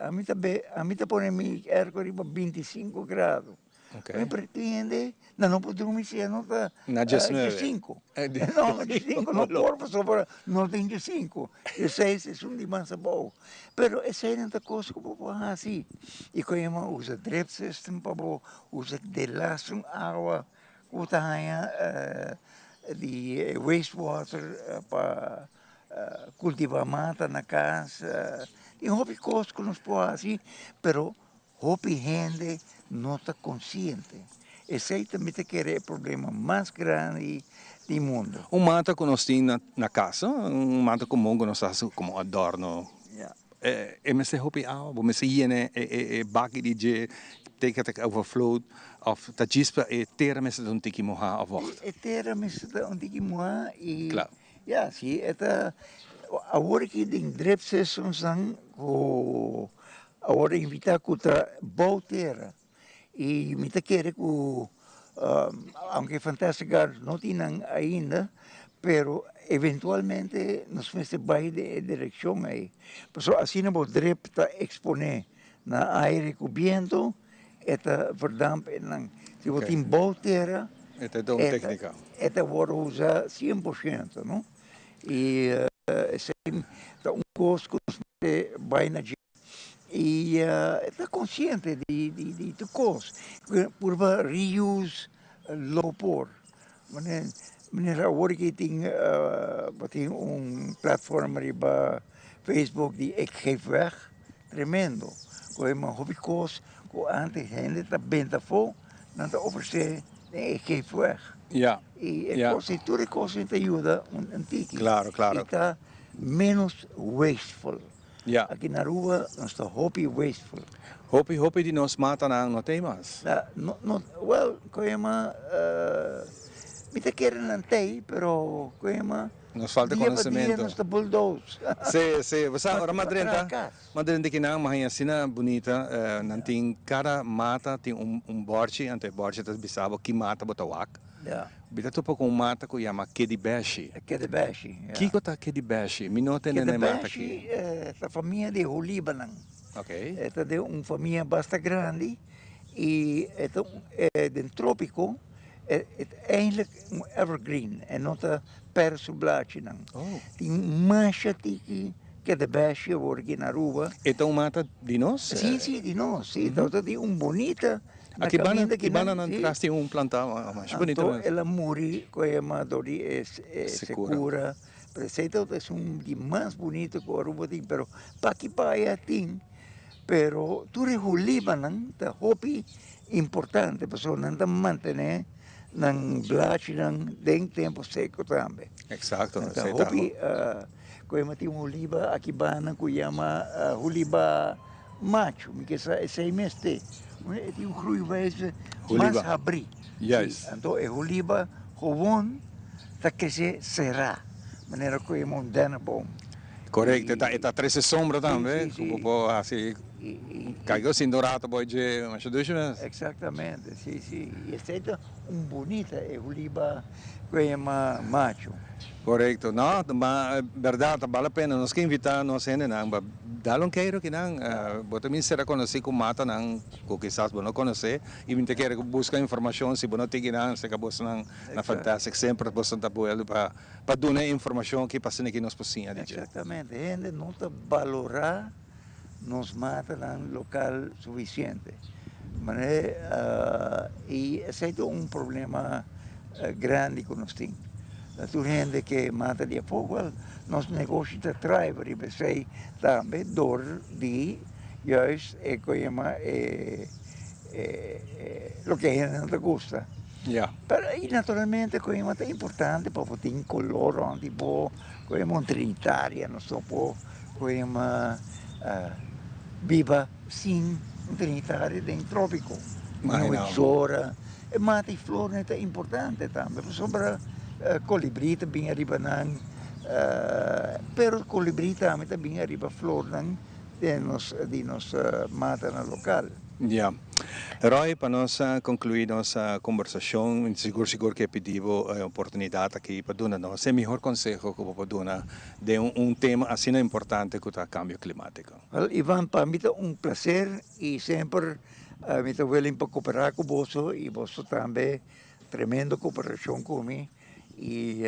A mim está põe mi arco arriba 25 graus. Me pretende, não pode dormir se não está 5. Não, 5 não corpo sobre não tem 5. E 6 é demais bom. Pero essa é outra coisa que eu assim. E como usa drip system para usa delasting água, de wastewater para cultivar mata na casa. E hobby coisas que nós podemos assim, pero hobby gente não está consciente. Esse também é o problema mais grande do mundo. Mata que nós temos na casa, mata comum que nós fazemos como adorno. Mas é hobby água, mas é baki de teken dat overvloed of dat jispa terra mas dat ontiki moha of wacht. Terra mas dat ontiki moha e ja, sim, eta agora que tem drip session sang o agora invitar contra boa terra e me tá querer que aunque Fantastic Gardens não tem ainda, pero eventualmente nós vamos vai de direção aí. Porque assim não pode drip tá exponer na aire com viento, eta verdamp en se você tem boa terra, Esta é uma técnica. Esta pode usar 100%, não? E esse é custo que vai na e está consciente de custo. Por reuse low por. Meneer agora que tem plataforma para Facebook die ik geef weg, tremendo. uma hobby course, que antes gente está bem da fo, não está oferecer, nem geef weg. Ja. E Ja. tudo é coisa que ajuda um tiki. Claro, claro. E está menos wasteful. Ja. Aqui na rua, nós está hobby wasteful. Hopi die nos mata na no temas. Well, koema, mita querem não tem, pero koema. Nos falta conhecimento. Nós está bulldoze. Sim, você agora Madrinta que não, mas assim bonita, não tem cada mata tem borche, ante borche tá bisabo que mata botawak. Yeah. Bita tu com mata que chama Kedibeshi. Kedibeshi. Que tá Kedibeshi? Minote nem mata aqui. A família de Líbano. Ok. Esta de uma família bastante grande e é de trópico. É eigenlijk um evergreen en não está perso blaadje não. Tem mancha tiki que de beche wordt aqui na rua. Então mata de nós? Sim, de nós. Sim, então tem bonita. Aqui bana não traz planta mais bonita. Então ela muri com a madori é segura. Preceito é de mais bonito que a rua tem, pero para que paia tem. Pero tu Líbano tá hobby importante, pessoa não tá manter ng blaadje ng ding tempo seco também. Exacto. Então, hobby, kung mati yung huliba, akibana ko yama huliba macho, porque essa é meste. Ito yung groeiwijze mas habri. Yes. Então, é huliba gewoon dat cresce será. Maneira que é um deneboom. Correcto, está 13 sombra também, como assim, caiu sem dourado pode, mas deixa eu ver. Exatamente, sim. E esta é bonita, é oliva que é macho. Correcto, não, mas verdade, vale a pena, nós que invitar nós ainda não, dá um queiro que não, bota mim será conhecer como mata não, que quizás não conhecer, e me quer buscar informação se não tem que não, se acabou não, na fantástico sempre você está boelo para dar informação que passa aqui nos pocinha. Exatamente, a gente não está valorar nos mata no local suficiente, mas e esse é problema grande que nós temos. A gente que mata de fogo, nos negócios de driver, e sei também dor de juist lo que a gente não gosta. Yeah. E naturalmente é importante para ter color onde bo, é uma trinitária, não só po, é uma viva sim trinitária dentro trópico. Não é zora. Mata e flor é importante também, sobre colibri também arriba não, pero colibri também arriba flor não de nos mata no local. Ja. Roy, para nós concluir nossa conversação, seguro que pedimos a oportunidade aqui para dar nós o melhor conselho que podemos dar de tema assim importante que é o cambio climático. Well, Ivan, para mim é prazer e sempre me estou willing para cooperar com você e você também tremenda cooperação comigo. E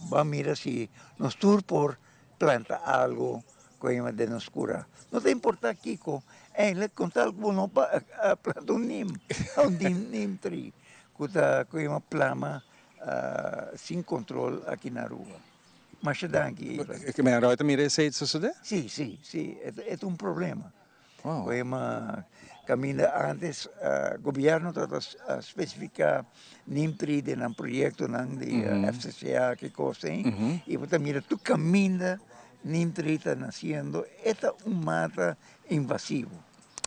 vamos mirar se nos tur por plantar algo que de nos cura. Não tem importar Kiko, é contar que não planta neem tree, que é uma plama sem controle aqui na rua. Mas danke. Que me arrota mire se isso sucede? Sim, é problema. Wow. É uma caminho antes governo todo especifica NIM3 de um projeto de FCCA que coisa e você mira tu caminho NIM3 está nascendo é mata invasivo.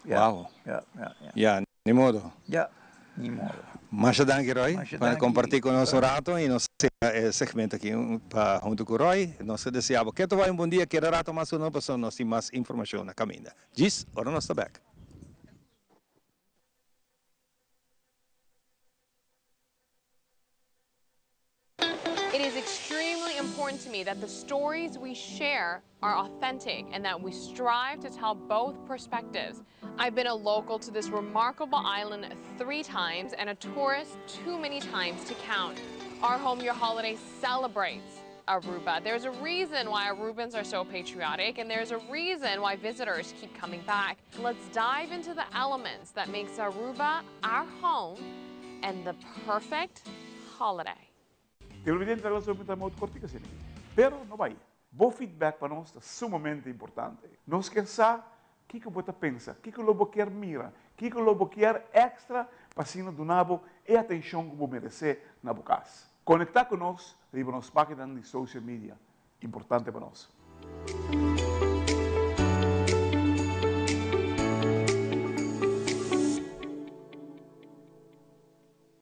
Wow. Ja, nem modo. Ja, nem modo. Mas danke Roy para compartilhar conosco rato e nosso segmento aqui junto com Roy. Nós desejamos que tu vai bom dia, que rato mais uma pessoa nós tem mais informação na caminho. Diz, ora nós está back. It is extremely important to me that the stories we share are authentic and that we strive to tell both perspectives. I've been a local to this remarkable island 3 times and a tourist too many times to count. Our Home Your Holiday celebrates Aruba. There's a reason why Arubans are so patriotic, and there's a reason why visitors keep coming back. Let's dive into the elements that makes Aruba our home and the perfect holiday. Eu evidente que nós vamos muito cortica assim. Pero não vai. Bom feedback para nós é sumamente importante. Nós queremos que você pensa, que você quer mira, que você quer extra para sino do nabo e atenção que você merece na casa. Conectar conosco e nos páginas de social media, importante para nós.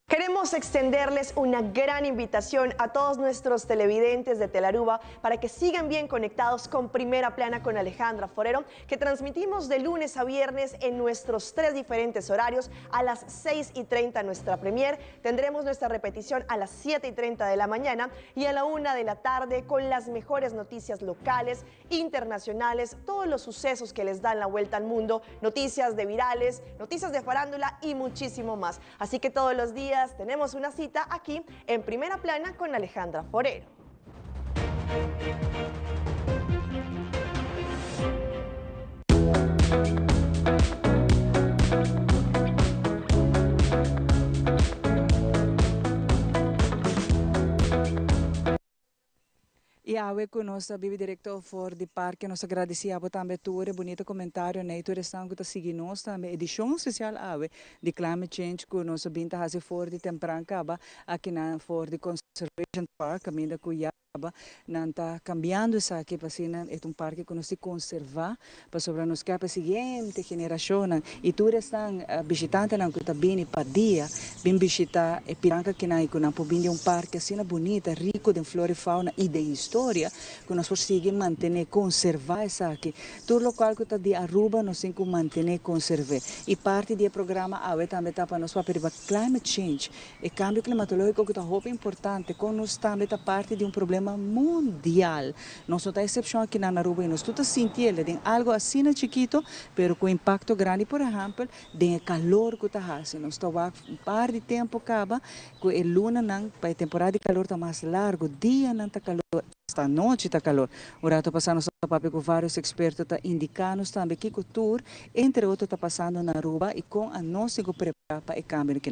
Queremos extenderles una gran invitación a todos nuestros televidentes de Telaruba para que sigan bien conectados con Primera Plana con Alejandra Forero, que transmitimos de lunes a viernes en nuestros 3 diferentes horarios. A las 6:30 nuestra premier, tendremos nuestra repetición a las 7:30 de la mañana y a la 1 de la tarde con las mejores noticias locales, internacionales, todos los sucesos que les dan la vuelta al mundo, noticias de virales, noticias de farándula y muchísimo más. Así que todos los días tenemos una cita aquí en Primera Plana con Alejandra Forero. E awe com nossa bibi diretor for de parque, nós agradecemos também ture bonito comentário, né? Ture estão que tá seguindo nós também edição especial awe de climate change com nosso binta hace for de temprancaba aqui na for de conservation park, caminho com Yaba, não tá cambiando isso aqui para cima é parque que nós se conservar para sobre nos capa seguinte geração, e ture estão visitante não que tá bem para dia, bem visitar e piranca que na com po bem parque assim bonita, rico de flora e fauna e de história que nós conseguimos manter, conservar isso aqui. Tudo local que está de Aruba, nós temos que manter, conservar. E parte do programa AWE também está para nós para climate change. E cambio climatológico que está muito importante, com nós também está parte de problema mundial. Nós não está exceção aqui na Aruba, e nós estamos sentindo de algo assim chiquito, mas com impacto grande, por exemplo, de calor que está fazendo. Nós estamos par de tempo acaba, que a luna, para a temporada de calor está mais largo, dia não está calor. Esta noite está calor. O rato passando no papel com vários expertos está indicando também que o tour, entre outros, está passando na Aruba e com a nossa preparar para o câmbio aqui.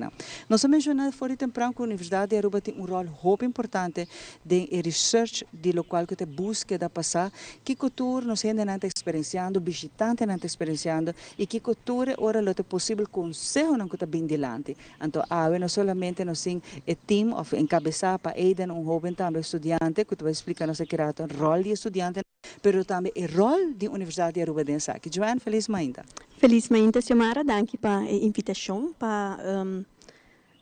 Nós mencionamos fora temprano que a Universidade de Aruba tem rol muito importante de research de local que te busca da passar, que o tour nós ainda não está experienciando, visitante não está experienciando e que o tour ora é possível consejo não está bem dilante. Então, não somente nós temos o team of encabeçar para Aiden, jovem também estudante, que vai explicar nossa criatura o rol de estudante, mas também o rol da Universidade de Aruba dentro aqui. Joanne, feliz manhã. Feliz manhã, Xiomara. Danke para a invitação para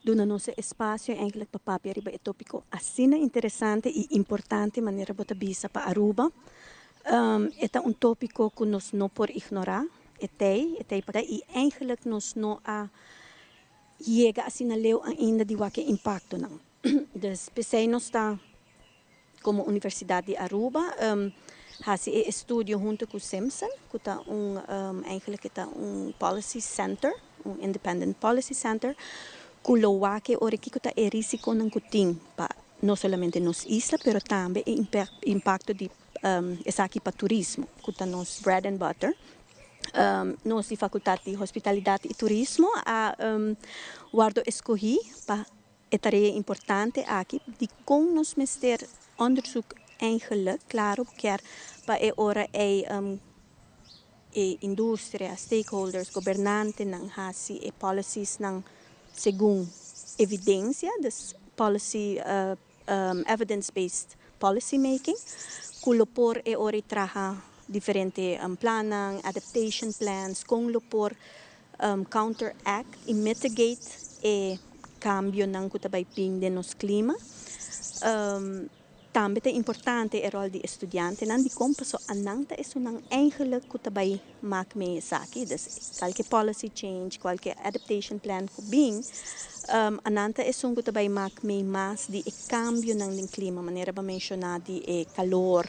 dar nosso espaço em para papel Aruba é tópico assim interessante e importante maneira bota bisa para Aruba. É tópico que nós não podemos ignorar. E eigenlijk nós não chega assim na leu ainda de que impacto não. Dus pensei nós está como Universidade de Aruba, faz estudo junto com o Simpson, que está eigenlijk está policy center, independent policy center, que lo que ora que está é risco não tem para não somente nos islas, mas também impacto de essa aqui para turismo, que está nos bread and butter. Nós de Faculdade de Hospitalidade e Turismo guardo escolhi para a tarefa importante aqui de como nos meter onderzoek eigenlijk, claro, quer para a hora indústria, stakeholders, governantes, não hasi e policies não segundo evidência, das policy evidence-based policy making, kulopor e hora traha diferente plannen, adaptation plans, com lopor counteract e mitigate e cambio ng kutabay ping de nos clima. Também é importante o rol de estudante, não de como so anangta isso não eigenlijk kutabay mak me saki, dus qualquer policy change, qualquer adaptation plan ko bing, ananta é kutabay mak me mas de cambio ng clima, maneira ba mencionar de calor,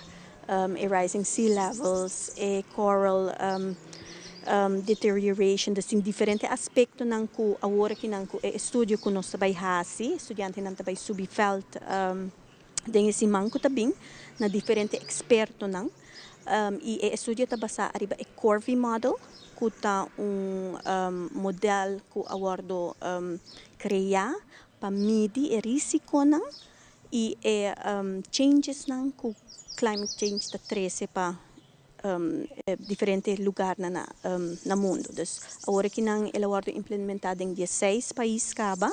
rising sea levels, coral deterioration, das tem diferente aspecto ng ku agora que ng ku estudio ko nos sabay hasi, estudiante ng tabay subifelt den esse manco também na diferente experto não e estudio tabasa arriba e Corvi model que tá modelo que aguardo criar para medir o risco não e changes não que climate change está treze para diferentes lugares na mundo. Dus agora que nang ela awardo implementado em 16 países caba,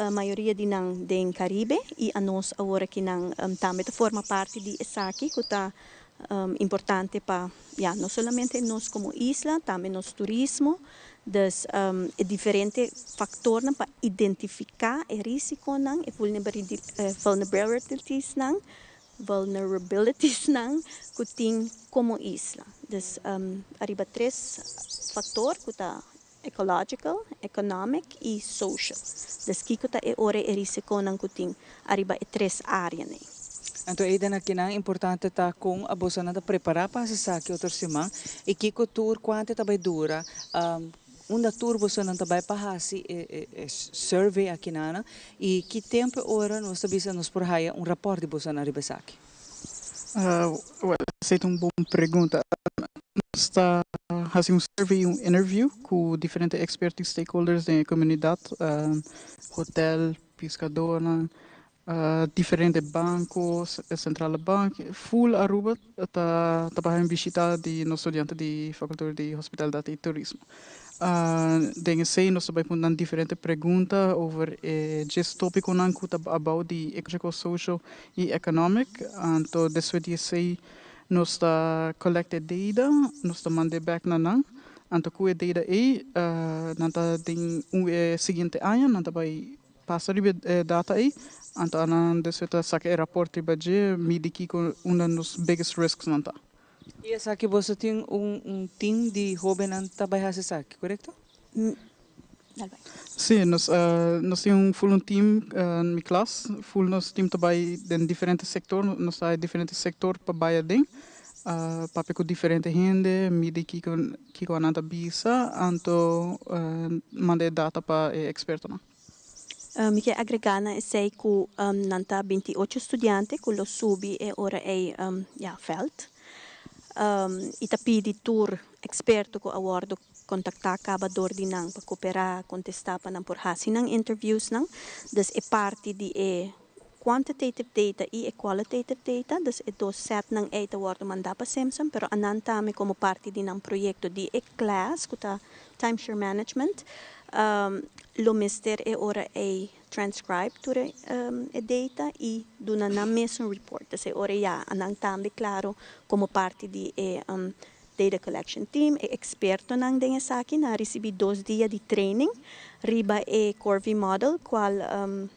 a maioria de nang den Caribe e a nós agora que nang também forma parte de ESACI, que está importante para não somente nós como isla, também nos turismo. Dus diferente factores para identificar o risco nang, e vulnerabilities nang, que tem como isla. Dus arriba 3 fatores que está ecological, economic e social. Dus que está ora o risco nang que tem arriba 3 áreas. Então, é importante estar com a bolsa de preparar para se saque outra semana e que o tour quanto também dura. Uma tour você não vai para survey aqui nana e que tempo hora nós sabemos nos por aí rapport de você na ribesaque. Essa é uma boa pergunta. Está fazendo survey, interview com diferentes expertos e stakeholders da comunidade, hotel, pescador, diferentes bancos, central banco, full Aruba, está para visitar de nosso estudante de faculdade de hospitalidade e turismo. Denk sei nós também podemos diferentes perguntas over just tópico não que about the ecological, social e economic. Então desde sei nós está collected data, nós está mande back na nang. Então com a data aí, nanta tem seguinte ano, nanta vai passar data aí. Então desde saque rapport baje midiki com dos biggest risks nanta. E essa aqui você tem time de jovens que trabalha essa aqui, correto? Sim, nós temos full time na minha classe, full nosso time trabalha em diferentes setores, nós temos diferentes setores para trabalhar dentro, para com diferentes gente, midi que com a bisa, então mandei data para experto não. Me quer agregar na sei que nanta 28 estudantes que lo subi e ora é felt. E tapi di tour experto ko awardo kontakta acabador di nang para cooperar, contestar para nang porhasi nang interviews nang. Dus e parte di quantitative data e qualitative data, dus e dos set nang awardo manda pa Simpson, pero anantame como parte di nang proyecto di class kuta timeshare management. Lo mister e ora transcribe ture e data e duna na mesmo report. Se ora anang tambi claro como parte di data collection team e experto nang dengue saki na recebi 2 dias de training riba Corvi model qual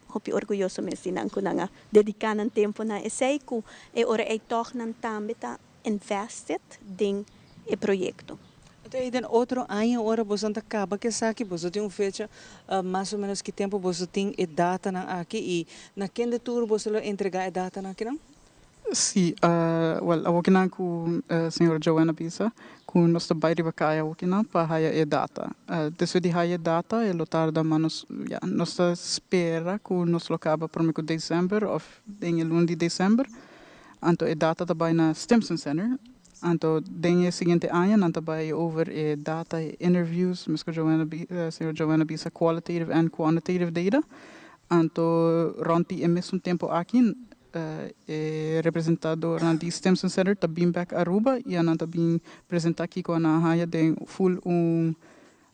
hopi orgulhoso me sinang kunanga dedicanan tempo na essay ku e ora toch nang tambi ta invested ding e proyecto. Então, outro ano, ora você acaba que aqui você tem fecha mais ou menos que tempo você tem a data na aqui e na quando tour você entregar a data na aqui não? Sim, aqui na com a senhora Joana Bisa, com nossa bairro bacana aqui na para a data. Depois de a data, ele tarda manos, nossa espera com nosso acaba para o dezembro ou em o 1 de dezembro. Então a data também na Stimson Center. Então, den seguinte ano, nós trabalhamos over data interviews, senhor Joana Bisa, qualitative and quantitative data. Então, durante o mesmo tempo aqui, representador do Stimson Center também back Aruba e nós também apresentar aqui com a Haya de full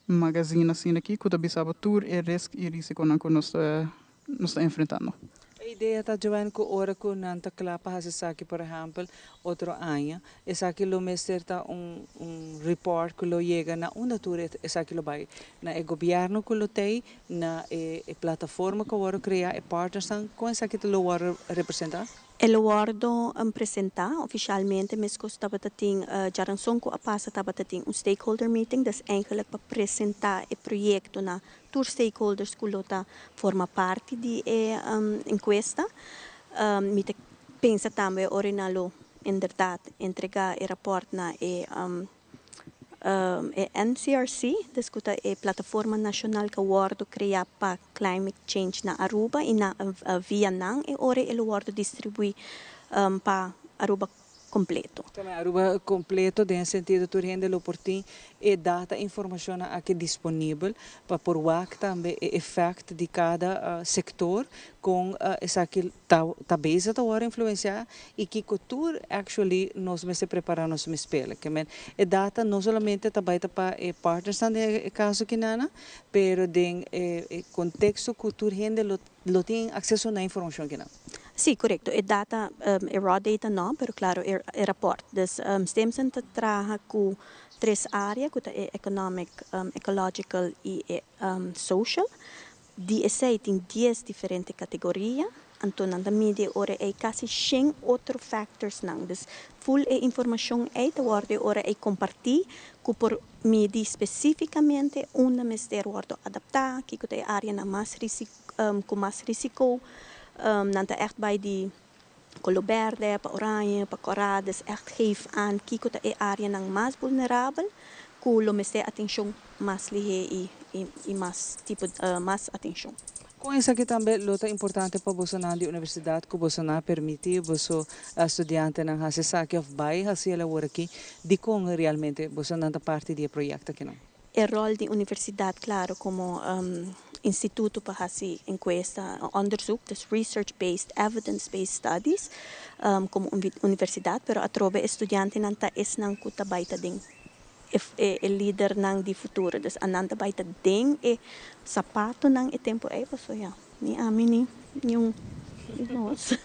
magazine assim aqui, que também sabe tour e risco que nós estamos enfrentando. A ideia está jogando com hora que nanta clapa hasa aqui, por exemplo, outro ano, essa aqui lo mestre tá report que lo chega na uma tour essa aqui lo vai na governo que lo tem na plataforma que agora criar partners com essa aqui lo vai representar. El awardo apresentar oficialmente mesmo estava tating jaranson ko apasa estava tating stakeholder meeting das eigenlijk para apresentar o projeto na tour stakeholders que lota forma parte de encuesta. Me pensa também orinalo em verdade entregar o rapport na NCRC, discuta a plataforma nacional que awardo criar para climate change na Aruba e na Vietnam e ora o awardo distribui para Aruba completo. Também Aruba completo, no sentido de rende oportuno e data informação aqui disponível para por também o efeito de cada sector com essa que tá base da hora influenciar e que cultura actually nós me se preparamos me espelha que men e data não somente tá baita para partners no caso que nana pero den contexto cultura rende lo tem acesso na informação que não. Sim, correto. É data, é raw data não, pero claro, é rapport. Dus, STEMsen trabalha com três áreas, que é economic, ecological e social. DSA tem 10 diferentes categorias. Então, na mídia, ora é quase 100 outros factors não. Dus, full informação é de ordem, ora é compartilhar, que por medir especificamente onde ministério wordt adaptar, que é a área com mais risco. Nanta echt bij die coloberde, pa oranje, pa corades, echt geef aan kiko ta e area nang mas vulnerable, kulo meste atenção mas lihe e mas tipo mas atenção. Com isso aqui também luta importante para você na universidade que você não permite você estudante não fazer saque of vai fazer ela work aqui de como realmente você não tá parte do projeto aqui não. O rol da universidade claro como instituto para fazer encuesta, onderzoek, dus research-based, evidence-based studies, como universidade, pero atrove estudante nanta es nang kuta baita ding, e líder nang di futuro, dus ananta baita ding e sapato nang e tempo so ya, ni amin ni yung nós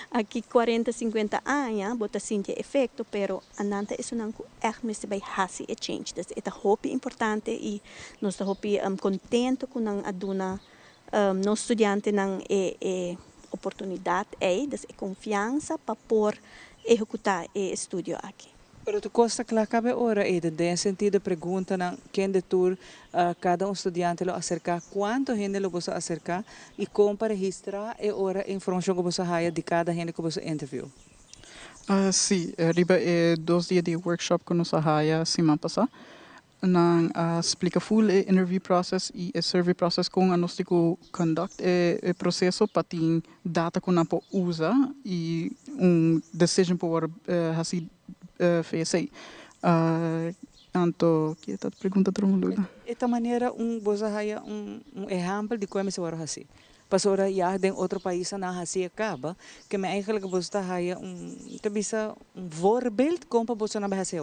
aqui 40, 50 anos, bota sentir efeito, pero ananta isso não é mesmo vai hasi e change. Das é hope importante e nós tá hope contento com a aduna nos estudante não é oportunidade das é confiança para por executar o estudo aqui. Pero tu costa que cabe ora e de sentido pergunta na quem de tour cada estudante lo acerca quanto gente lo você acercar e como para registrar e ora informação que você haya de cada gente que você interview. Sim, riba é 2 dias de workshop que nós haya semana passada. Nang explica full interview process e survey process com a nós tico conduct e processo para ter data que não pode usar e decision para fazer FSA. Anto, que é a pergunta para mundo? Esta maneira você haya exemplo de como se vai fazer. Pasora ya den outro país na hasi acaba que me eigenlijk você haya bisa voorbeeld como você na bahasa.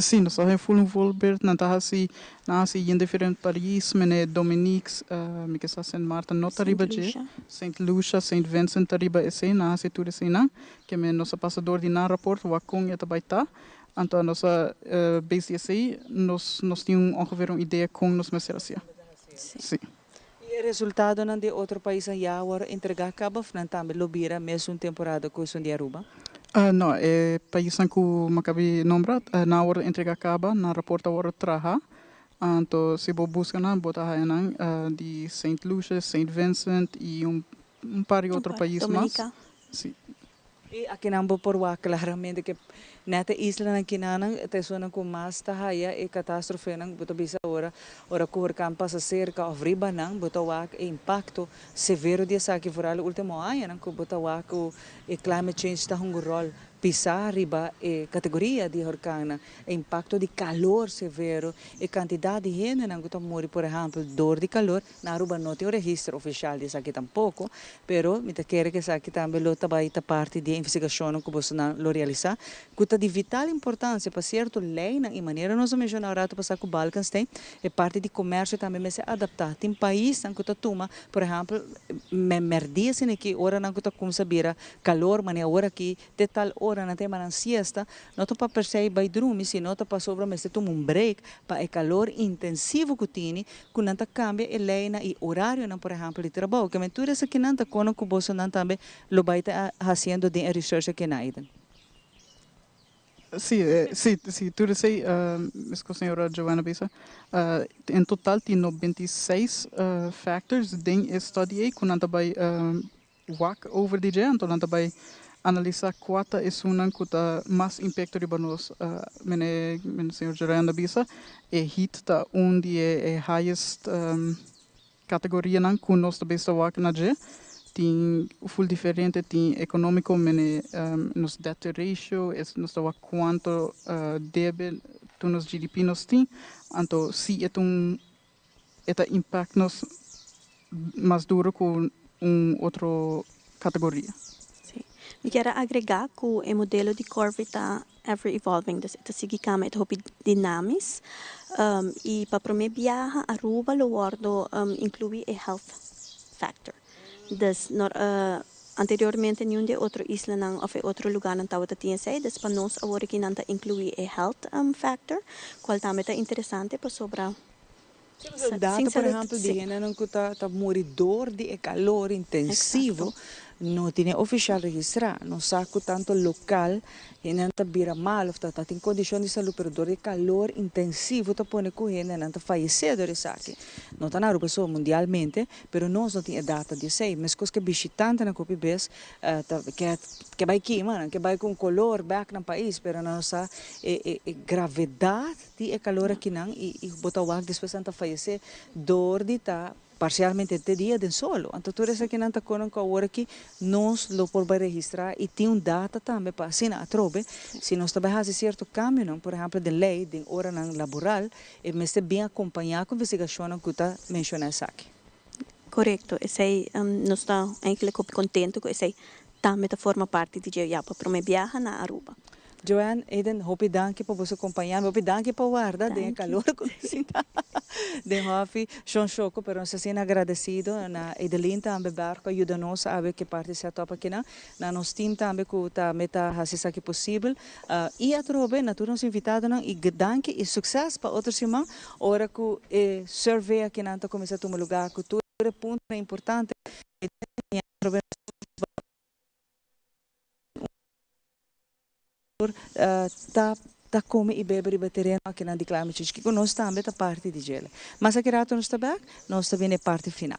Sim, nós temos full voorbeeld na hasi em diferentes países, mene Dominiques, me que Saint Martin nota riba je, Saint Lucia, Saint Vincent riba esse na hasi tudo esse na, que me nossa passador de na rapport wa com eta baita. Então nossa base esse nós temos ongeveer ideia com nos meseracia. Sim. E o resultado não de outro país já agora entregar acaba não também lobira mesmo temporada com o de Aruba. Não, é país que macabi nombra na hora entrega acaba na reporta hora traha. Então se você busca na bota de Saint Lucia, Saint Vincent e par de outro país mais. Sim. E aqui não vou por lá claramente que nesta isla na Kinanang te suena com mais tahaya e catástrofe nang buto bisa ora correr campas acerca of riba nang buto wak e impacto severo dia sa que foral último ano nang buto wak o climate change ta hung rol pisar riba e categoria de horcana e impacto de calor severo e quantidade de gente nang buto mori por exemplo dor de calor na Aruba não tem o registro oficial disso aqui tampouco pero me te quer que sa aqui também lo tabaita parte de investigação que você não lo realizar de vital importância para certo lei e maneira nós mencionar rato passar com Balkans tem é parte de comércio também mas se adaptar tem país que tá toma por exemplo merdia se que hora não tá como saber calor mas hora aqui de tal hora não tem manan siesta não tá para perceber vai dormir se não tá para sobra mas se toma break para o calor intensivo que tem que não tá cambia e lei e horário não por exemplo de trabalho que mentura essa que não tá com o bolso não também lo vai tá fazendo de research que naiden. Sim, tudo isso aí, a senhora Joana Bisa, em total tem 96 factors em estudo que não vai walk over the day, então não vai analisar quanto é uma que tá mais impacto de nós, mene senhora Joana Bisa, é hit tá onde é highest categoria não que nós também está walk na dia. tem full diferente, tem econômico, nos debt ratio, nos dá quanto deve tu nos GDP nos tem, então se é impacto nos mais duro com outra categoria. Eu quero agregar que o modelo de curva está ever evolving, está seguindo é dinâmico e para mim viajar a Aruba lo guardo inclui a health factor. Anteriormente nenhum de outra isla não ou outro lugar não estava tinha sei, para nós agora que não inclui a health factor, qual também é interessante para sobrar. Data, por exemplo, de gente que está moridor de calor intensivo, não tem oficial registrado, não sabe tanto local, e não está vira mal, está em condição de saúde, pero de calor intensivo, está põe com gente, não está falecendo de saque. Não está na Europa só mundialmente, pero nós não temos data de sei, mas coisa que visitante na copy base, que vai aqui, mano, que vai com calor back no país, pero não sabe gravidade de calor aqui não e botar o ar depois não está falecer, dor de tá parcialmente de dia de solo. Então, tudo isso aqui não está com agora que nós lo podemos registrar e tem data também para assim a trobe. Se nós também fazemos certo caminho, por exemplo, de lei, de hora laboral, e me está bem acompanhado com a investigação que está mencionando aqui. Correto. Nós estamos contentes com isso. Também forma parte de Jaiapa para me viajar na Aruba. Joanne, Eden, hopi danke por você acompanhar, hopi danke por guardar de calor de hopi, Sean Choco, pero nos assim agradecido na Edelin também barco ajuda-nos a ver que parte se topa aqui na nos team também que tá meta fazer aqui possível e a trobe naturalmente nos invitado e danke e sucesso para outros irmãos ora que survey aqui na tá começar a tomar lugar cultura ponto importante tá come e bebe riba terreno aqui na declama que nós também tá parte de gelo. Mas aqui rato nós tá back, nós tá vindo parte final.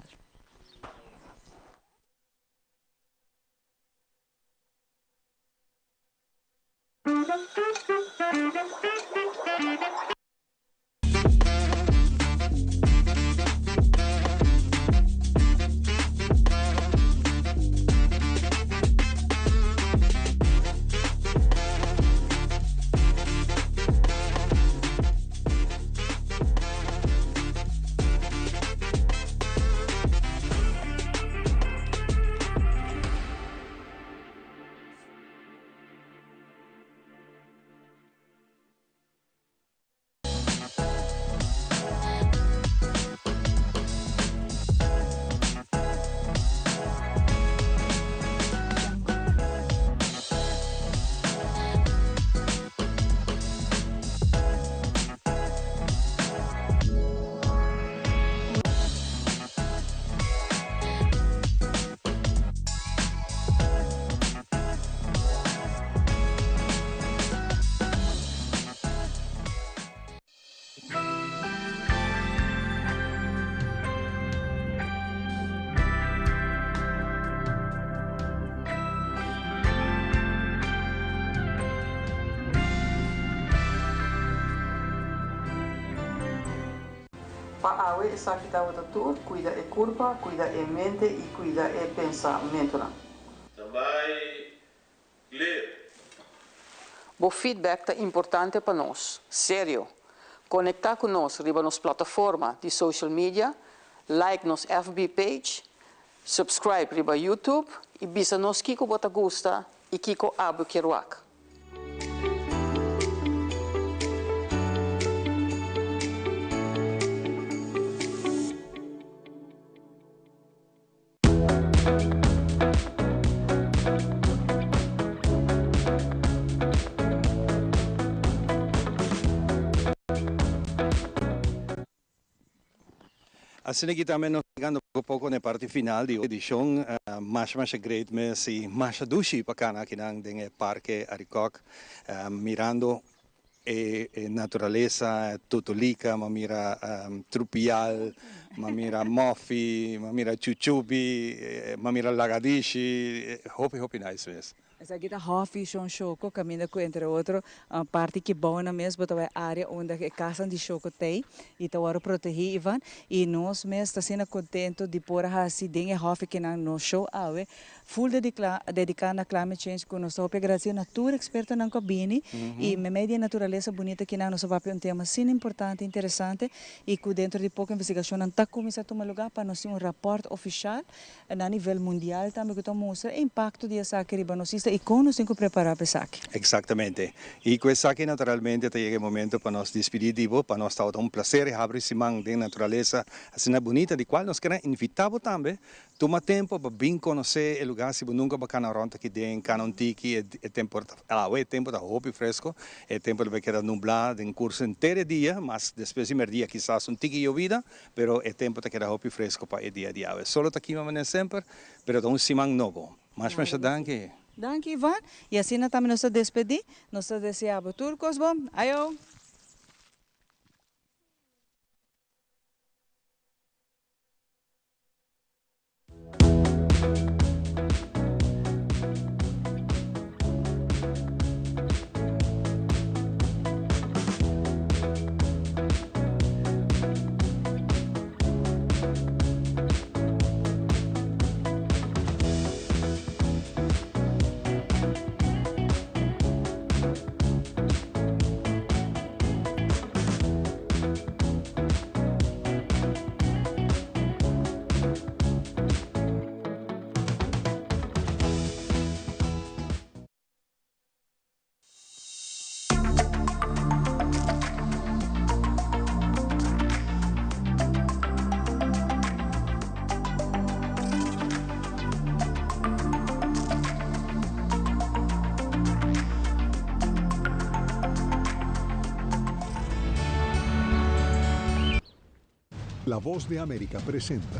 Para awe essa que está tudo, cuida e curva, cuida e mente e cuida e pensamento. Também ler. O feedback é importante para nós, sério. Conectar com nós, riba nas plataformas de social media, like nos FB page, subscribe riba YouTube e bisa nos kiko bota gusta e kiko abu kiruak. Assim que também nós chegando um pouco na parte final da edição, mais great mas e mais dushi para cá aqui na parque Arikok, mirando a natureza tutolica, mira trupial, mira mofi, mira chuchubi, mira lagadishi, hope nice mesmo. Essa aqui tá Hofi, Shon Choco, caminha com entre outro parte que boa na mesma, botar a área onde a casa de Choco tem e tá agora proteger Ivan e nós mesmo está sendo contento de pôr a acidente Hofi que no show awe full dedicado na climate change com nosso hope graças natura experta na cabine e media natureza bonita que na nosso papel um tema sim importante, interessante e que dentro de pouca investigação não tá começando a tomar lugar para nós ter rapport oficial a nível mundial também que mostra o impacto de essa que nós e como nos temos que preparar para isso. Exatamente. E com isso aqui, naturalmente, chega o momento para nós despedir de você, para nós estar um prazer abrir esse mão de natureza assim bonita, de qual nós queremos invitar também, tomar tempo para vir conhecer o lugar, se você nunca vai na ronda que tem, canon tiki, é tempo da roupa fresco, é tempo de quedar nublado em curso inteiro dia, mas depois de dia quizás tiki llovida, pero é tempo de quedar roupa fresco para o dia a dia. Solo aqui vamos sempre, pero um simão novo. Mas danke. Danke, Ivan. E assim nós também nos despedir. Nós desejamos turcos bom. Ayo. La Voz de América presenta